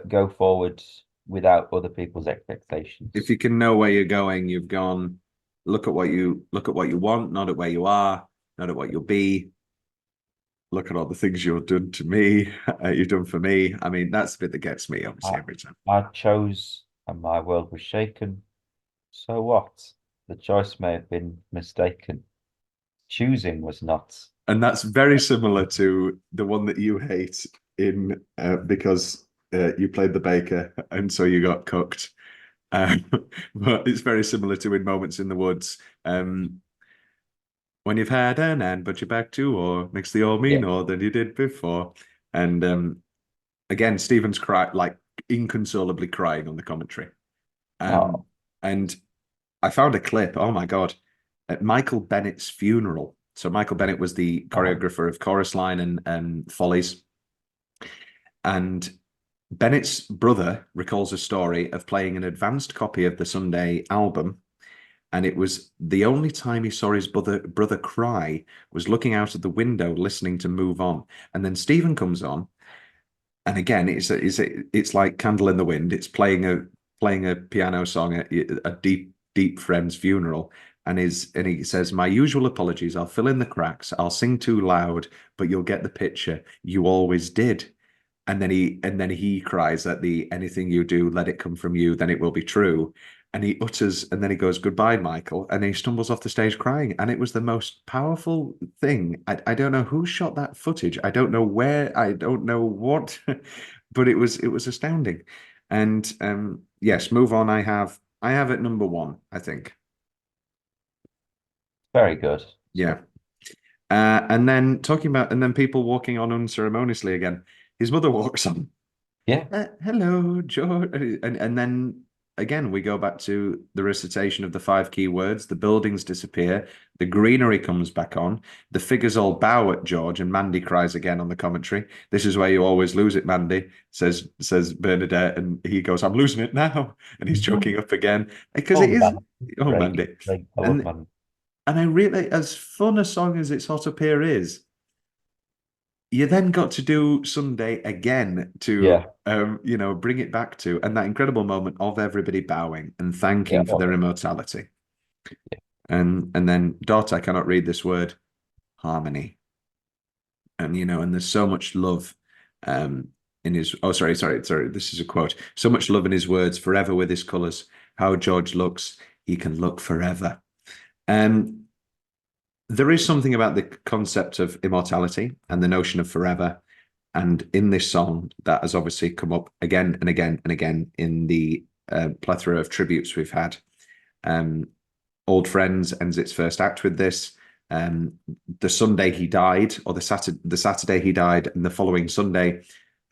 Go forward without other people's expectations. If you can know where you're going, you've gone. Look at what you want, not at where you are, not at what you'll be. Look at all the things you've done to me, you've done for me. I mean, that's the bit that gets me, obviously, every time. I chose and my world was shaken. So what? The choice may have been mistaken. Choosing was not. And that's very similar to the one that you hate in because you played the baker and so you got cooked. But it's very similar to In Moments in the Woods. When you've had an and but you're back to or makes the all mean more than you did before. And again, Stephen's inconsolably crying on the commentary. And I found a clip, oh my God, at Michael Bennett's funeral. So Michael Bennett was the choreographer of Chorus Line and Follies. And Bennett's brother recalls a story of playing an advanced copy of the Sunday album. And it was the only time he saw his brother cry was looking out of the window, listening to Move On. And then Stephen comes on. And again, it's like Candle in the Wind. It's playing a piano song at a deep friend's funeral. And he says, my usual apologies. I'll fill in the cracks. I'll sing too loud, but you'll get the picture. You always did. And then he cries at the anything you do, let it come from you, then it will be true. And he utters, and then he goes, goodbye, Michael. And he stumbles off the stage crying. And it was the most powerful thing. I don't know who shot that footage. I don't know where, I don't know what, but it was astounding. And yes, Move On. I have at number 1, I think. Very good. Yeah. And then people walking on unceremoniously again. His mother walks on. Yeah. Hello, George. And then again, we go back to the recitation of the 5 key words. The buildings disappear. The greenery comes back on. The figures all bow at George, and Mandy cries again on the commentary. This is where you always lose it, Mandy, says Bernadette, and he goes, I'm losing it now. And he's choking up again. Because it is... Mandy. Oh, Mandy. I love Mandy. And I really, as fun a song as It's Hot Up Here is, you then got to do Sunday again to, Yeah, bring it back to, and that incredible moment of everybody bowing and yeah, thanking for their immortality. And then, Dot, I cannot read this word, harmony. And there's so much love in his, oh, sorry, this is a quote. So much love in his words, forever with his colours. How George looks, he can look forever. Um, there is something about the concept of immortality and the notion of forever. And in this song, that has obviously come up again and again and again in the plethora of tributes we've had. Old Friends ends its first act with this. The Sunday he died, or the Saturday he died, and the following Sunday,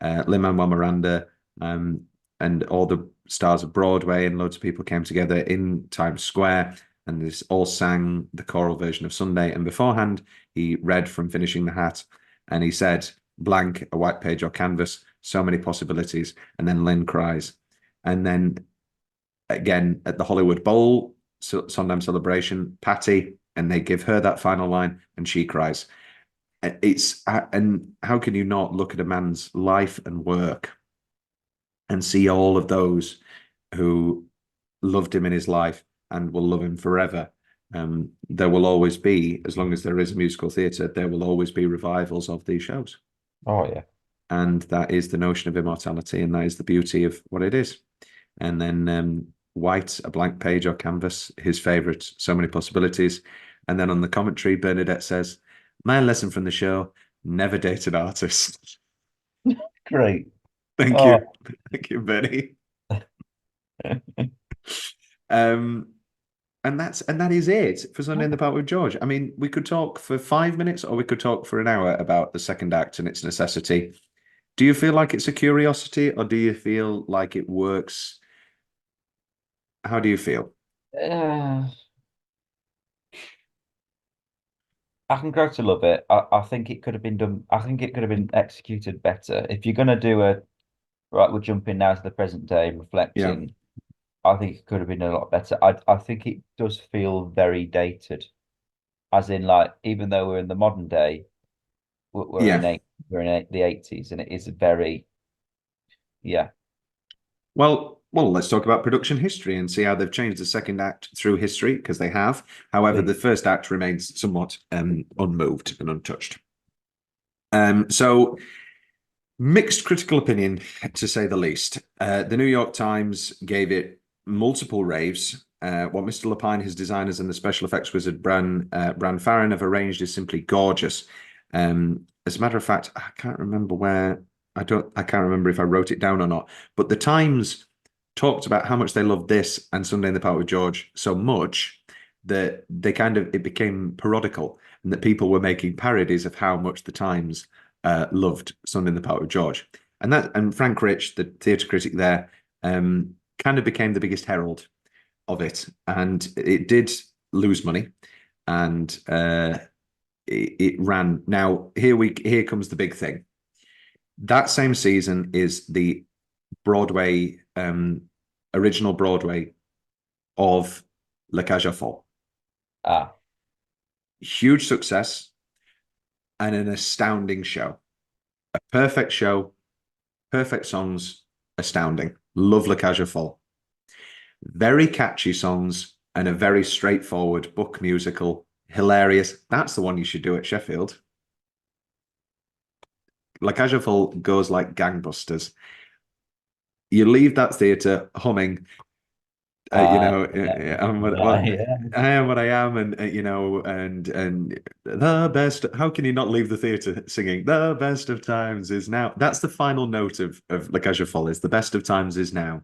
Lin-Manuel Miranda and all the stars of Broadway and loads of people came together in Times Square, and this all sang the choral version of Sunday. And beforehand, he read from Finishing the Hat, and he said, "Blank, a white page or canvas, so many possibilities." And then Lynn cries, and then again at the Hollywood Bowl, Sondheim celebration, Patty, and they give her that final line, and she cries. And how can you not look at a man's life and work and see all of those who loved him in his life and will love him forever? There will always be, as long as there is a musical theatre, there will always be revivals of these shows. Oh yeah. And that is the notion of immortality, and that is the beauty of what it is. And then White, a blank page or canvas, his favourite, so many possibilities. And then on the commentary, Bernadette says, "My lesson from the show, never date an artist." Great. Thank Oh, you. Thank you, Bernie. Um, and that is it for Sunday in the Park with George. I mean, we could talk for 5 minutes or we could talk for an hour about the second act and its necessity. Do you feel like it's a curiosity, or do you feel like it works? How do you feel? uh, I can grow to love it. I think it could have been done. I think it could have been executed better. If you're going to do a right, we're jumping now to the present day, Yeah. reflecting. I think it could have been a lot better. I think it does feel very dated, as in like even though we're in the modern day, Yeah. we're in the 80s, and it is very yeah. Well, let's talk about production history and see how they've changed the second act through history, because they have. However, the first act remains somewhat unmoved and untouched. So mixed critical opinion, to say the least. The New York Times gave it multiple raves. What Mr. Lapine, his designers, and the special effects wizard Bran Farren have arranged is simply gorgeous. As a matter of fact, I can't remember where. I can't remember if I wrote it down or not. But the Times talked about how much they loved this and Sunday in the Park with George so much that it became parodical, and that people were making parodies of how much the Times loved Sunday in the Park with George. And Frank Rich, the theatre critic there, kind of became the biggest herald of it. And it did lose money, and it ran. Now here comes the big thing. That same season is the Broadway, original Broadway of La Cage aux Folles. Ah, Huge success and an astounding show. A perfect show, perfect songs, astounding. Love La Cage aux Folles. Very catchy songs and a very straightforward book musical. Hilarious. That's the one you should do at Sheffield. La Cage aux Folles goes like gangbusters. You leave that theatre humming, yeah. I'm what, Yeah. I am what I am, and and the best. How can you not leave the theatre singing "The best of times is now"? That's the final note of La Cage aux Folles. The best of times is now,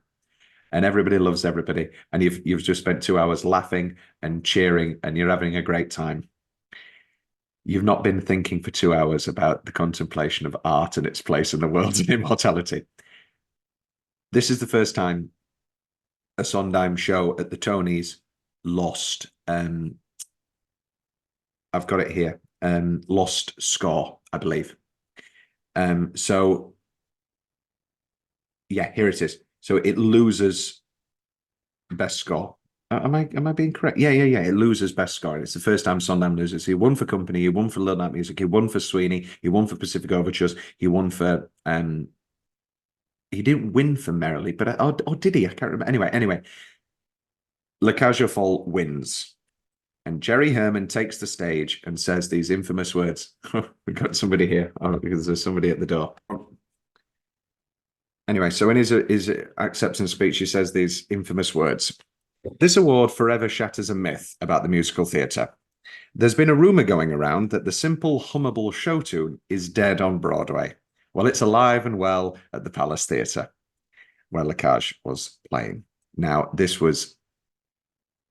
and everybody loves everybody, and you've just spent 2 hours laughing and cheering, and you're having a great time. You've not been thinking for 2 hours about the contemplation of art and its place in the world of immortality. This is the first time a Sondheim show at the Tonys lost. I've got it here. Lost score, I believe. So yeah, here it is. So it loses best score. Am I being correct? Yeah. It loses best score. It's the first time Sondheim loses. He won for Company. He won for Little Night Music. He won for Sweeney. He won for Pacific Overtures. He won for He didn't win for Merrily, but or did he? I can't remember. Anyway, La Cage aux Folles wins. And Jerry Herman takes the stage and says these infamous words. We've got somebody here. Oh, because there's somebody at the door. Anyway, so in his acceptance speech, he says these infamous words. This award forever shatters a myth about the musical theatre. There's been a rumor going around that the simple, hummable show tune is dead on Broadway. Well, it's alive and well at the Palace Theatre, where La Cage was playing. Now, this was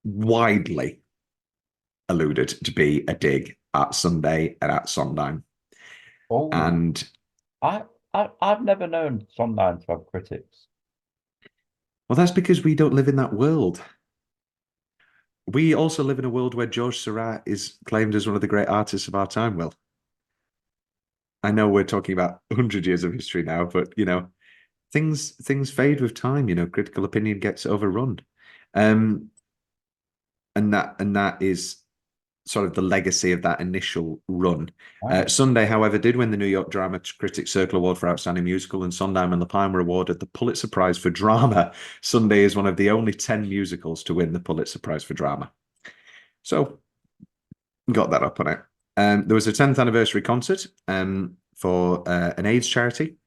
widely alluded to be a dig at Sunday and at Sondheim. Oh, and I've never known Sondheim to have critics. Well, that's because we don't live in that world. We also live in a world where Georges Seurat is claimed as one of the great artists of our time, Will. I know we're talking about 100 years of history now, but, things fade with time, critical opinion gets overrun. And that is sort of the legacy of that initial run. Wow. Sunday, however, did win the New York Drama Critics Circle Award for Outstanding Musical, and Sondheim and Lapine were awarded the Pulitzer Prize for Drama. Sunday is one of the only 10 musicals to win the Pulitzer Prize for Drama. So, got that up on it. There was a 10th anniversary concert for an AIDS charity,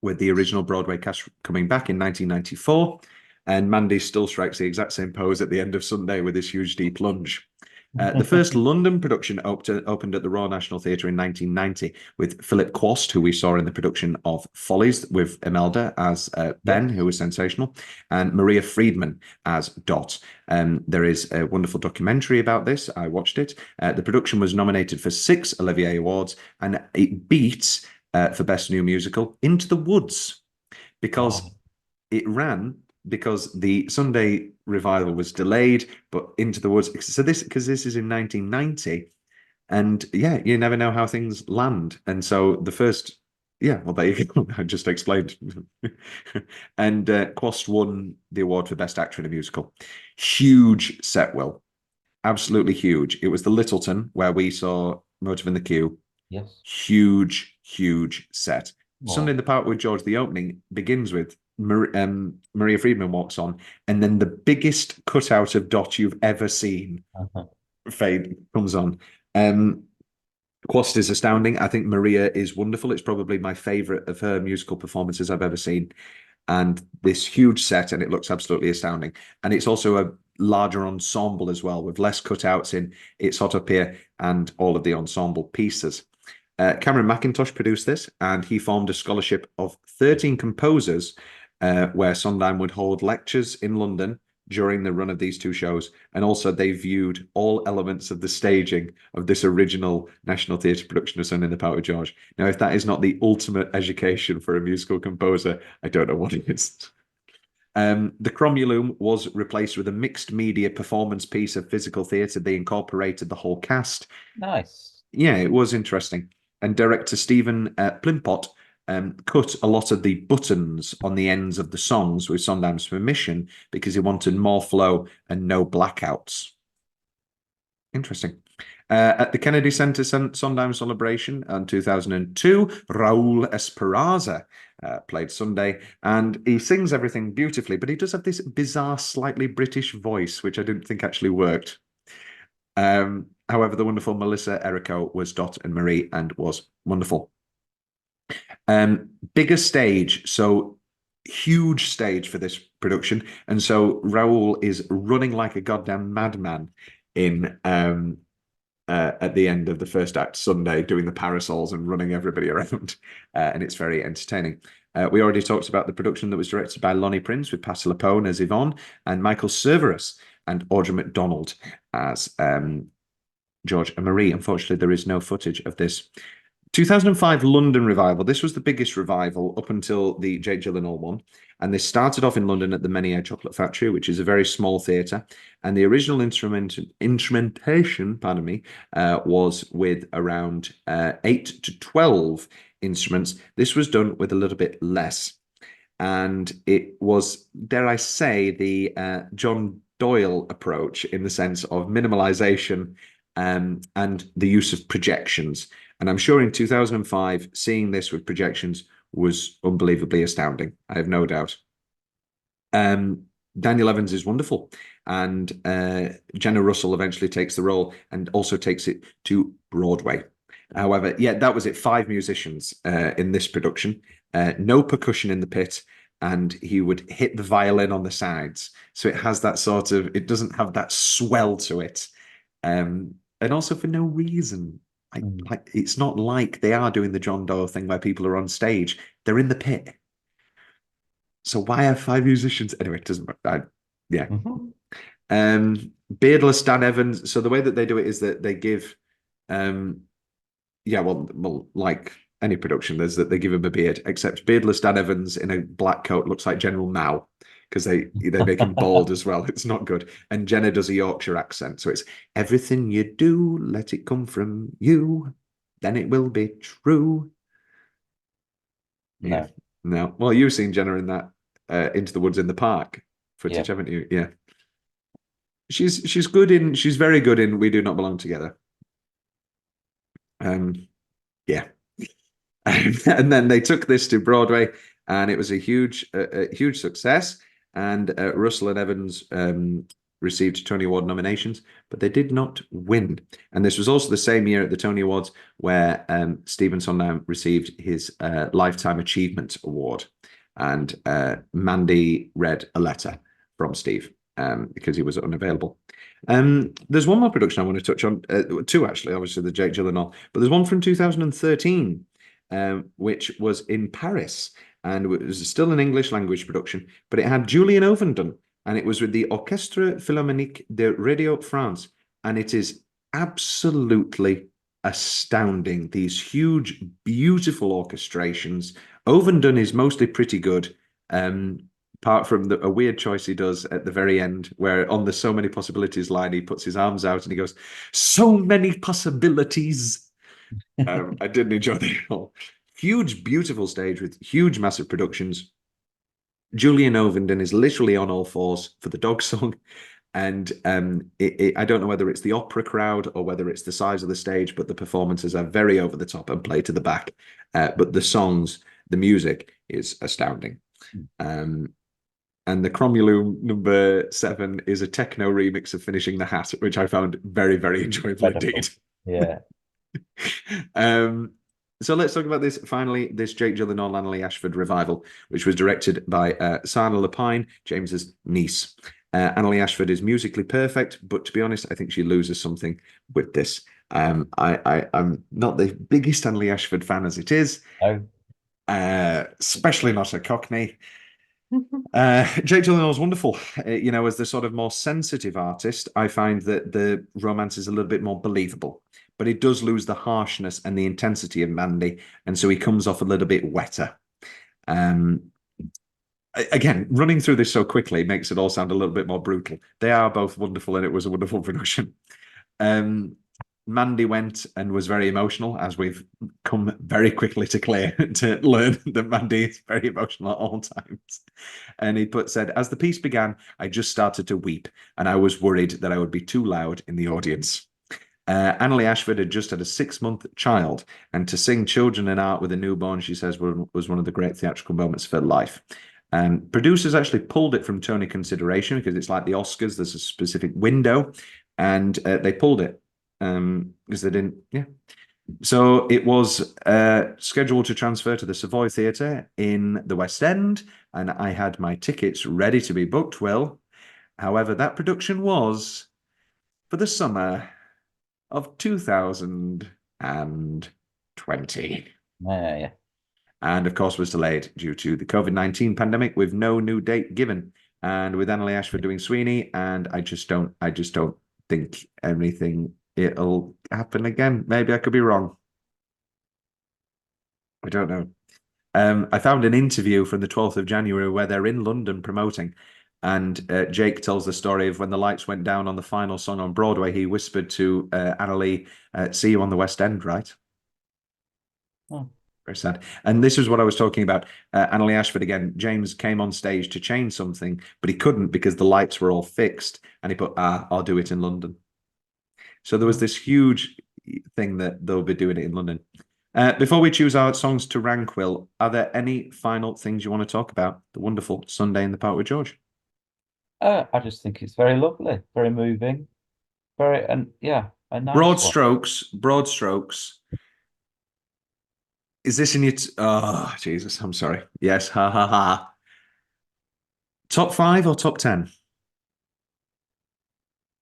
with the original Broadway cast coming back in 1994. And Mandy still strikes the exact same pose at the end of Sunday with his huge deep lunge. The first London production opened at the Royal National Theatre in 1990 with Philip Quast, who we saw in the production of Follies with Imelda as Ben, who was sensational, and Maria Friedman as Dot. There is a wonderful documentary about this. I watched it. The production was nominated for 6 Olivier Awards, and it beats, for Best New Musical, Into the Woods, because it ran... because the Sunday revival was delayed, but Into the Woods. So this is in 1990, and you never know how things land. And so the first, well, there you go. I just explained. And Quast won the award for Best Actor in a Musical. Huge set, Will. Absolutely huge. It was the Littleton where we saw Motive in the Queue. Yes. Huge set. Oh. Sunday in the Park with George, the opening begins with Maria Friedman walks on, and then the biggest cutout of Dot you've ever seen fade comes on. Quast is astounding. I think Maria is wonderful. It's probably my favorite of her musical performances I've ever seen. And this huge set, and it looks absolutely astounding. And it's also a larger ensemble as well, with less cutouts in It's Hot Up Here and all of the ensemble pieces. Cameron McIntosh produced this, and he formed a scholarship of 13 composers where Sondheim would hold lectures in London during the run of these 2 shows. And also they viewed all elements of the staging of this original National Theatre production of Sunday in the Park with George. Now, if that is not the ultimate education for a musical composer, I don't know what it is. The Cromulum was replaced with a mixed media performance piece of physical theatre. They incorporated the whole cast. Nice. Yeah, it was interesting. And director Stephen Plimpott cut a lot of the buttons on the ends of the songs with Sondheim's permission because he wanted more flow and no blackouts. Interesting. At the Kennedy Center Sondheim celebration in 2002, Raul Esparza played Sunday, and he sings everything beautifully, but he does have this bizarre, slightly British voice, which I didn't think actually worked. However, the wonderful Melissa Errico was Dot and Marie and was wonderful. Bigger stage, so huge stage for this production, and so Raoul is running like a goddamn madman in at the end of the first act Sunday, doing the parasols and running everybody around, and it's very entertaining. We already talked about the production that was directed by Lonnie Prince with Patti LuPone as Yvonne and Michael Cerverus and Audra McDonald as George and Marie. Unfortunately, there is no footage of this. 2005 London revival. This was the biggest revival up until the Jake Gyllenhaal one. And they started off in London at the Menier Chocolate Factory, which is a very small theatre. And the original instrumentation, was with around 8 to 12 instruments. This was done with a little bit less. And it was, dare I say, the John Doyle approach in the sense of minimalization and the use of projections. And I'm sure in 2005, seeing this with projections was unbelievably astounding. I have no doubt. Daniel Evans is wonderful, and Jenna Russell eventually takes the role and also takes it to Broadway. However, yeah, that was it. 5 musicians in this production, no percussion in the pit, and he would hit the violin on the sides. So it has that sort of, it doesn't have that swell to it. And also for no reason. Like it's not like they are doing the John Doe thing where people are on stage. They're in the pit. So why have 5 musicians? Anyway, it doesn't matter. Yeah. Beardless Dan Evans. So the way that they do it is that they give well, like any production, there's that they give him a beard, except beardless Dan Evans in a black coat looks like General Mao because they make him bald as well. It's not good. And Jenna does a Yorkshire accent, so it's everything you do, let it come from you, then it will be true. No. No. Well, you've seen Jenna in that Into the Woods in the Park footage, haven't you? Yeah. She's very good in We Do Not Belong Together. Yeah. And then they took this to Broadway, and it was a huge success. And Russell and Evans received Tony Award nominations, but they did not win. And this was also the same year at the Tony Awards where Stephen Sondheim received his Lifetime Achievement Award. And Mandy read a letter from Steve because he was unavailable. There's one more production I want to touch on, 2 actually, obviously the Jake Gyllenhaal, but there's one from 2013, which was in Paris, and it was still an English language production, but it had Julian Ovenden, and it was with the Orchestre Philharmonique de Radio France, and it is absolutely astounding. These huge, beautiful orchestrations. Ovenden is mostly pretty good. Apart from a weird choice he does at the very end, where on the so many possibilities line, he puts his arms out and he goes, so many possibilities. I didn't enjoy that at all. Huge, beautiful stage with huge, massive productions. Julian Ovenden is literally on all fours for the dog song. And I don't know whether it's the opera crowd or whether it's the size of the stage, but the performances are very over the top and play to the back. But the songs, the music is astounding. And the Cromulum number 7 is a techno remix of Finishing the Hat, which I found very, very enjoyable indeed. Yeah. So let's talk about this, finally, this Jake Gyllenhaal, Annaleigh Ashford revival, which was directed by Sana Lapine, James's niece. Annaleigh Ashford is musically perfect, but to be honest, I think she loses something with this. I'm not the biggest Annaleigh Ashford fan as it is, especially not a Cockney. Jake Gyllenhaal is wonderful. As the sort of more sensitive artist, I find that the romance is a little bit more believable, but it does lose the harshness and the intensity of Mandy, and so he comes off a little bit wetter. Again, running through this so quickly makes it all sound a little bit more brutal. They are both wonderful, and it was a wonderful production. Mandy went and was very emotional, as we've come very quickly to learn that Mandy is very emotional at all times. And he said, as the piece began, I just started to weep, and I was worried that I would be too loud in the audience. Annaleigh Ashford had just had a 6-month child, and to sing Children and Art with a newborn, she says, was one of the great theatrical moments of her life. Producers actually pulled it from Tony consideration because it's like the Oscars, there's a specific window, and they pulled it because they didn't. So it was scheduled to transfer to the Savoy Theatre in the West End, and I had my tickets ready to be booked. Well, however, that production was for the summer of 2020. Yeah. And of course was delayed due to the COVID-19 pandemic with no new date given. And with Annaleigh Ashford doing Sweeney, and I just don't think it'll happen again. Maybe I could be wrong. I don't know. I found an interview from the 12th of January where they're in London promoting, and Jake tells the story of when the lights went down on the final song on Broadway, he whispered to Annaleigh, see you on the West End, right? Oh. Very sad. And this is what I was talking about. Annalie Ashford again. James came on stage to change something, but he couldn't because the lights were all fixed. And he put, I'll do it in London. So there was this huge thing that they'll be doing it in London. Before we choose our songs to rank, Will, are there any final things you want to talk about? The wonderful Sunday in the Park with George. I just think it's very lovely, very moving, a nice Broad one. strokes. Is this in your... Oh, Jesus, I'm sorry. Yes, ha, ha, ha. Top 5 or top 10?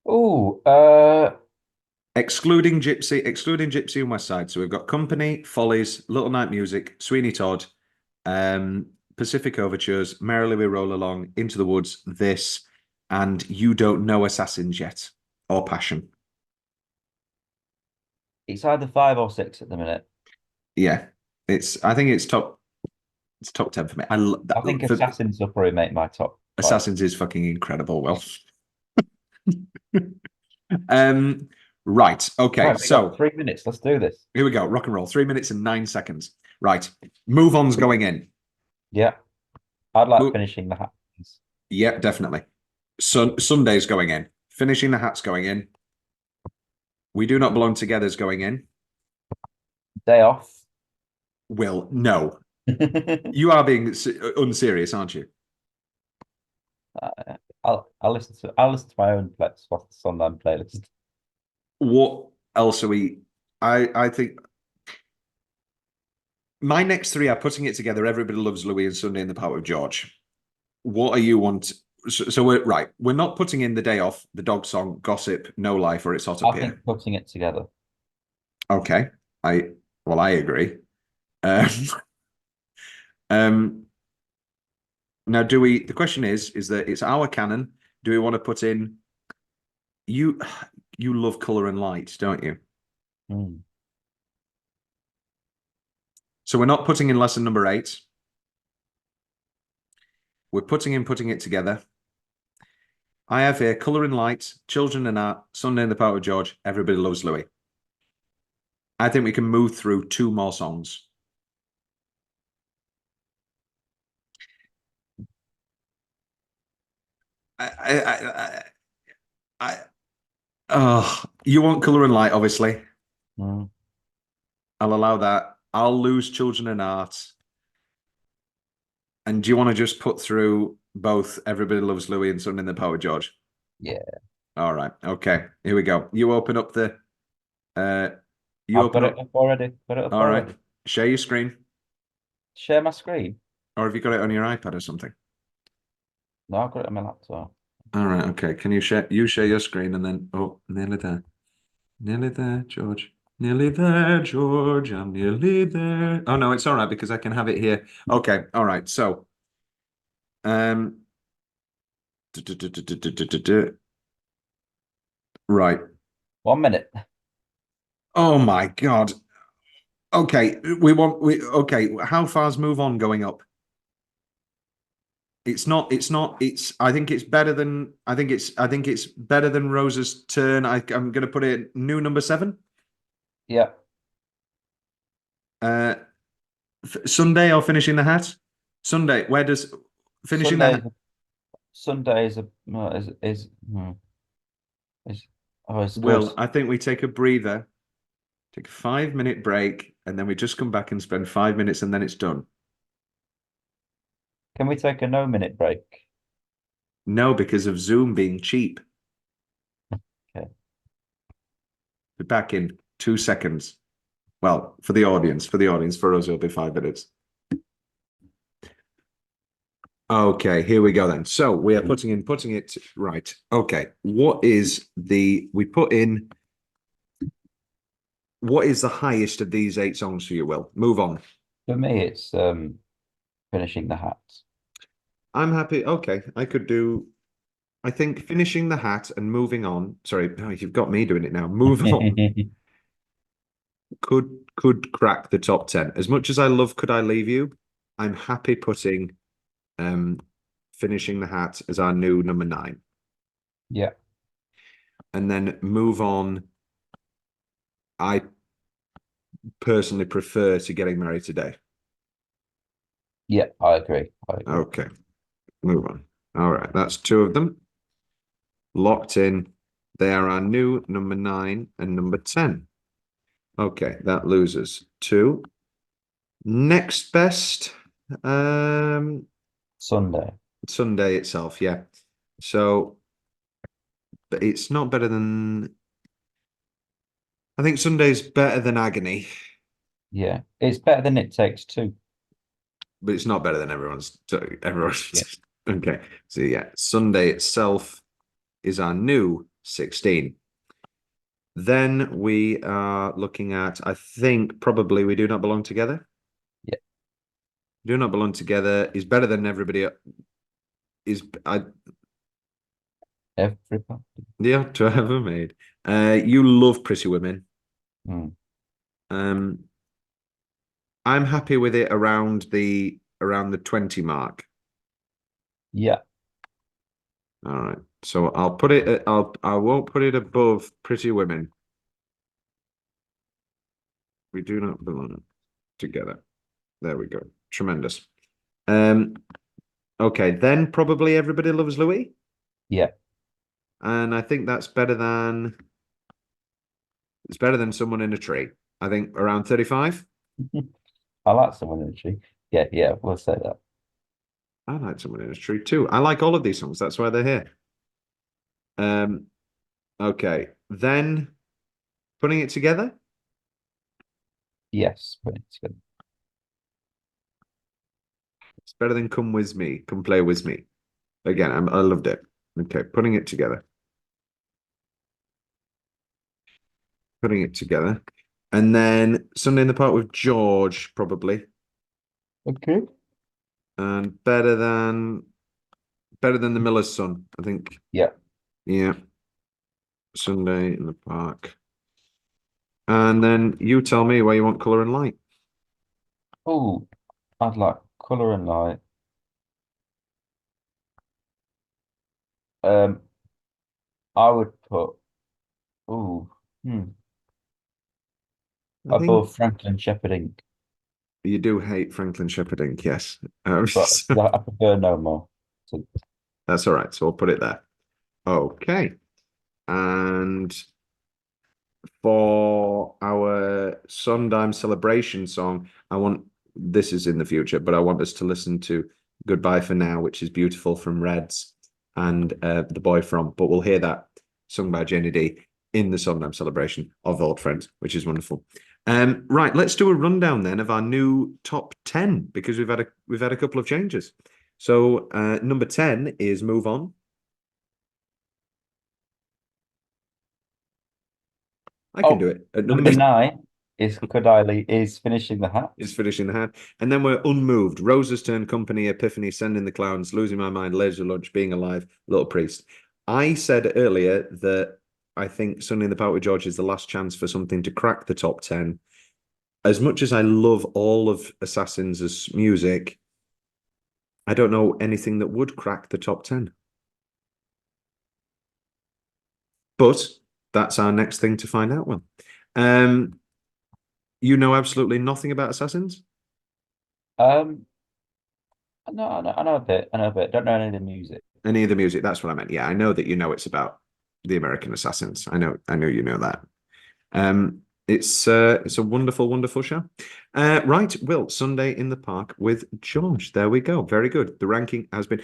Oh, Excluding Gypsy and West Side. So we've got Company, Follies, Little Night Music, Sweeney Todd, Pacific Overtures, Merrily We Roll Along, Into the Woods, This, and You Don't Know Assassins Yet, or Passion. it's either 5 or 6 at the minute. Yeah, I think it's top 10 for me. I think Assassins will probably make my top 5. Assassins is fucking incredible. Well, right. Okay. Right, so 3 minutes. Let's do this. Here we go. Rock and roll. 3 minutes and 9 seconds. Right. Move on's going in. Yeah. I'd like Finishing the Hats. Yeah, definitely. Sunday's going in. Finishing the Hats going in. We Do Not Belong Together's going in. Day Off. Will, no. You are being unserious, aren't you? I'll listen to my own Sondheim playlist. What else are we? I think my next 3 are Putting It Together, Everybody Loves Louis, and Sunday in the Park with George. What are you want? So we're right. We're not putting in The Day Off, The Dog Song, Gossip, No Life, or It's Hot Up Here. I think Putting It Together. Okay. I agree. Now, the question is that it's our canon. Do we want to put in, you love Colour and Light, don't you? Mm. So we're not putting in lesson number 8. We're putting It Together. I have here Colour and Light, Children and Art, Sunday in the Park with George, Everybody Loves Louis. I think we can move through 2 more songs. You want Colour and Light, obviously. Mm. I'll allow that. I'll lose Children and Art. And do you want to just put through both Everybody Loves Louis and Sunday in the Park with George? Yeah. All right. Okay. Here we go. You open up the. I've got it up already. All right. Share your screen. Share my screen. Or have you got it on your iPad or something? No, I've got it on my laptop. All right. Okay. Can you share your screen and then nearly there. Nearly there, George. Nearly there, George. I'm nearly there. Oh no, it's all right because I can have it here. Okay. All right. So right. 1 minute. Oh my God. Okay. Okay. How far's Move On going up? It's not, I think it's better than Rosa's Turn. I'm going to put it new number 7. Yeah. Sunday or Finishing the Hat? Sunday. Where does Finishing the Hat? Sunday is Will, I think we take a breather, take a 5-minute break, and then we just come back and spend 5 minutes and then it's done. Can we take a no-minute break? No, because of Zoom being cheap. Okay. Be back in 2 seconds. Well, for the audience, for us, it'll be 5 minutes. Okay, here we go then. So we are putting it right. Okay, what is the highest of these 8 songs for you, Will? Move on. For me, it's Finishing the Hats. I'm happy. Okay, I think Finishing the Hat and Moving On. Sorry, you've got me doing it now. Move On could crack the top 10. As much as I love Could I Leave You, I'm happy putting Finishing the Hat as our new number 9. Yeah. And then Move On. personally prefer to Getting Married Today. Yeah, I agree. I agree. Okay, move on. All right, that's two of them. Locked in. They are our new number 9 and number 10. Okay, that loses 2. Next best, Sunday. Sunday itself, yeah. So, but it's not better than. I think Sunday's better than Agony, Yeah, it's better than It Takes Two. but it's not better than everyone's. Yeah. Okay, so yeah, Sunday itself is our new 16. Then we are looking at, I think, probably We Do Not Belong Together. Yeah. Do Not Belong Together is better than everybody. Everybody. Yeah, to ever made. You love Pretty Women. Mm. I'm happy with it around the 20 mark. Yeah. All right. So I'll put it I won't put it above Pretty Women. We do not belong together. There we go. Tremendous. Okay, then probably Everybody Loves Louis. Yeah. And I think that's better than Someone in a Tree. I think around 35. I like Someone in a Tree. Yeah, yeah, we'll say that. I like Someone in a Tree too. I like all of these songs. That's why they're here. Okay. Then Putting It Together. Yes, put it together. It's better than Come With Me. Come Play With Me. Again, I loved it. Okay, Putting It Together. Putting It Together. And then Sunday in the Park with George, probably. Okay. And better than The Miller's Son, I think. Yeah. Yeah. Sunday in the Park. And then you tell me where you want Colour and Light. Oh, I'd like Colour and Light. Um, I would put I think above Franklin Shepherd Inc. you do hate Franklin Shepherd Inc., yes. But I prefer No More. So That's all right. So we'll put it there. Okay. And for our Sondheim celebration song, this is in the future, but I want us to listen to Goodbye for Now, which is beautiful from Reds and The Boy From, but we'll hear that sung by Jenny D in the Sondheim celebration of Old Friends, which is wonderful. Right, let's do a rundown then of our new top 10 because we've had a couple of changes. So number 10 is Move On. I can do it. number 9 is Crocodile is Finishing the Hat. Is Finishing the Hat. And then we're Unmoved. Rosa's Turn, Company, Epiphany, Sending the Clowns, Losing My Mind, Leisure Lunch, Being Alive, Little Priest. I said earlier that I think Sunday in the Park with George is the last chance for something to crack the top 10. As much as I love all of Assassins' music, I don't know anything that would crack the top 10. But that's our next thing to find out. Well, you know absolutely nothing about Assassins? No, I know a bit. I know a bit. Don't know any of the music. Any of the music? That's what I meant. Yeah, I know that you know it's about the American Assassins. I know you know that. It's a wonderful, wonderful show. Right, Will, Sunday in the Park with George. There we go. Very good. The ranking has been.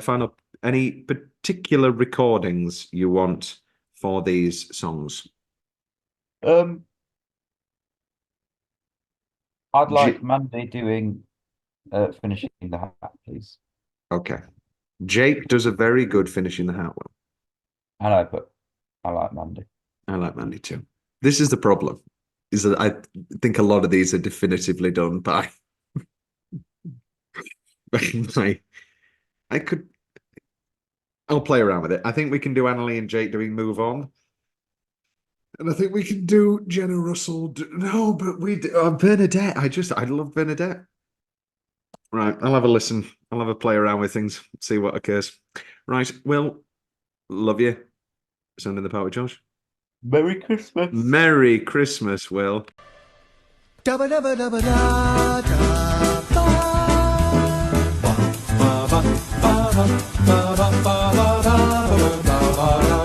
Final. Any particular recordings you want for these songs? I'd like Mandy doing Finishing the Hat, please. Okay. Jake does a very good Finishing the Hat, Will. I know, but I like Mandy. I like Mandy too. This is the problem, is that I think a lot of these are definitively done by I'll play around with it. I think we can do Annalie and Jake doing Move On. And I think we can do Jenna Russell. No, but Bernadette. I love Bernadette. Right, I'll have a listen. I'll have a play around with things, see what occurs. Right, Will, love you. Send in the Park with George. Merry Christmas. Merry Christmas, Will. Dabba dabba dabba da da ba. Ba ba ba ba ba ba ba ba ba ba ba ba ba.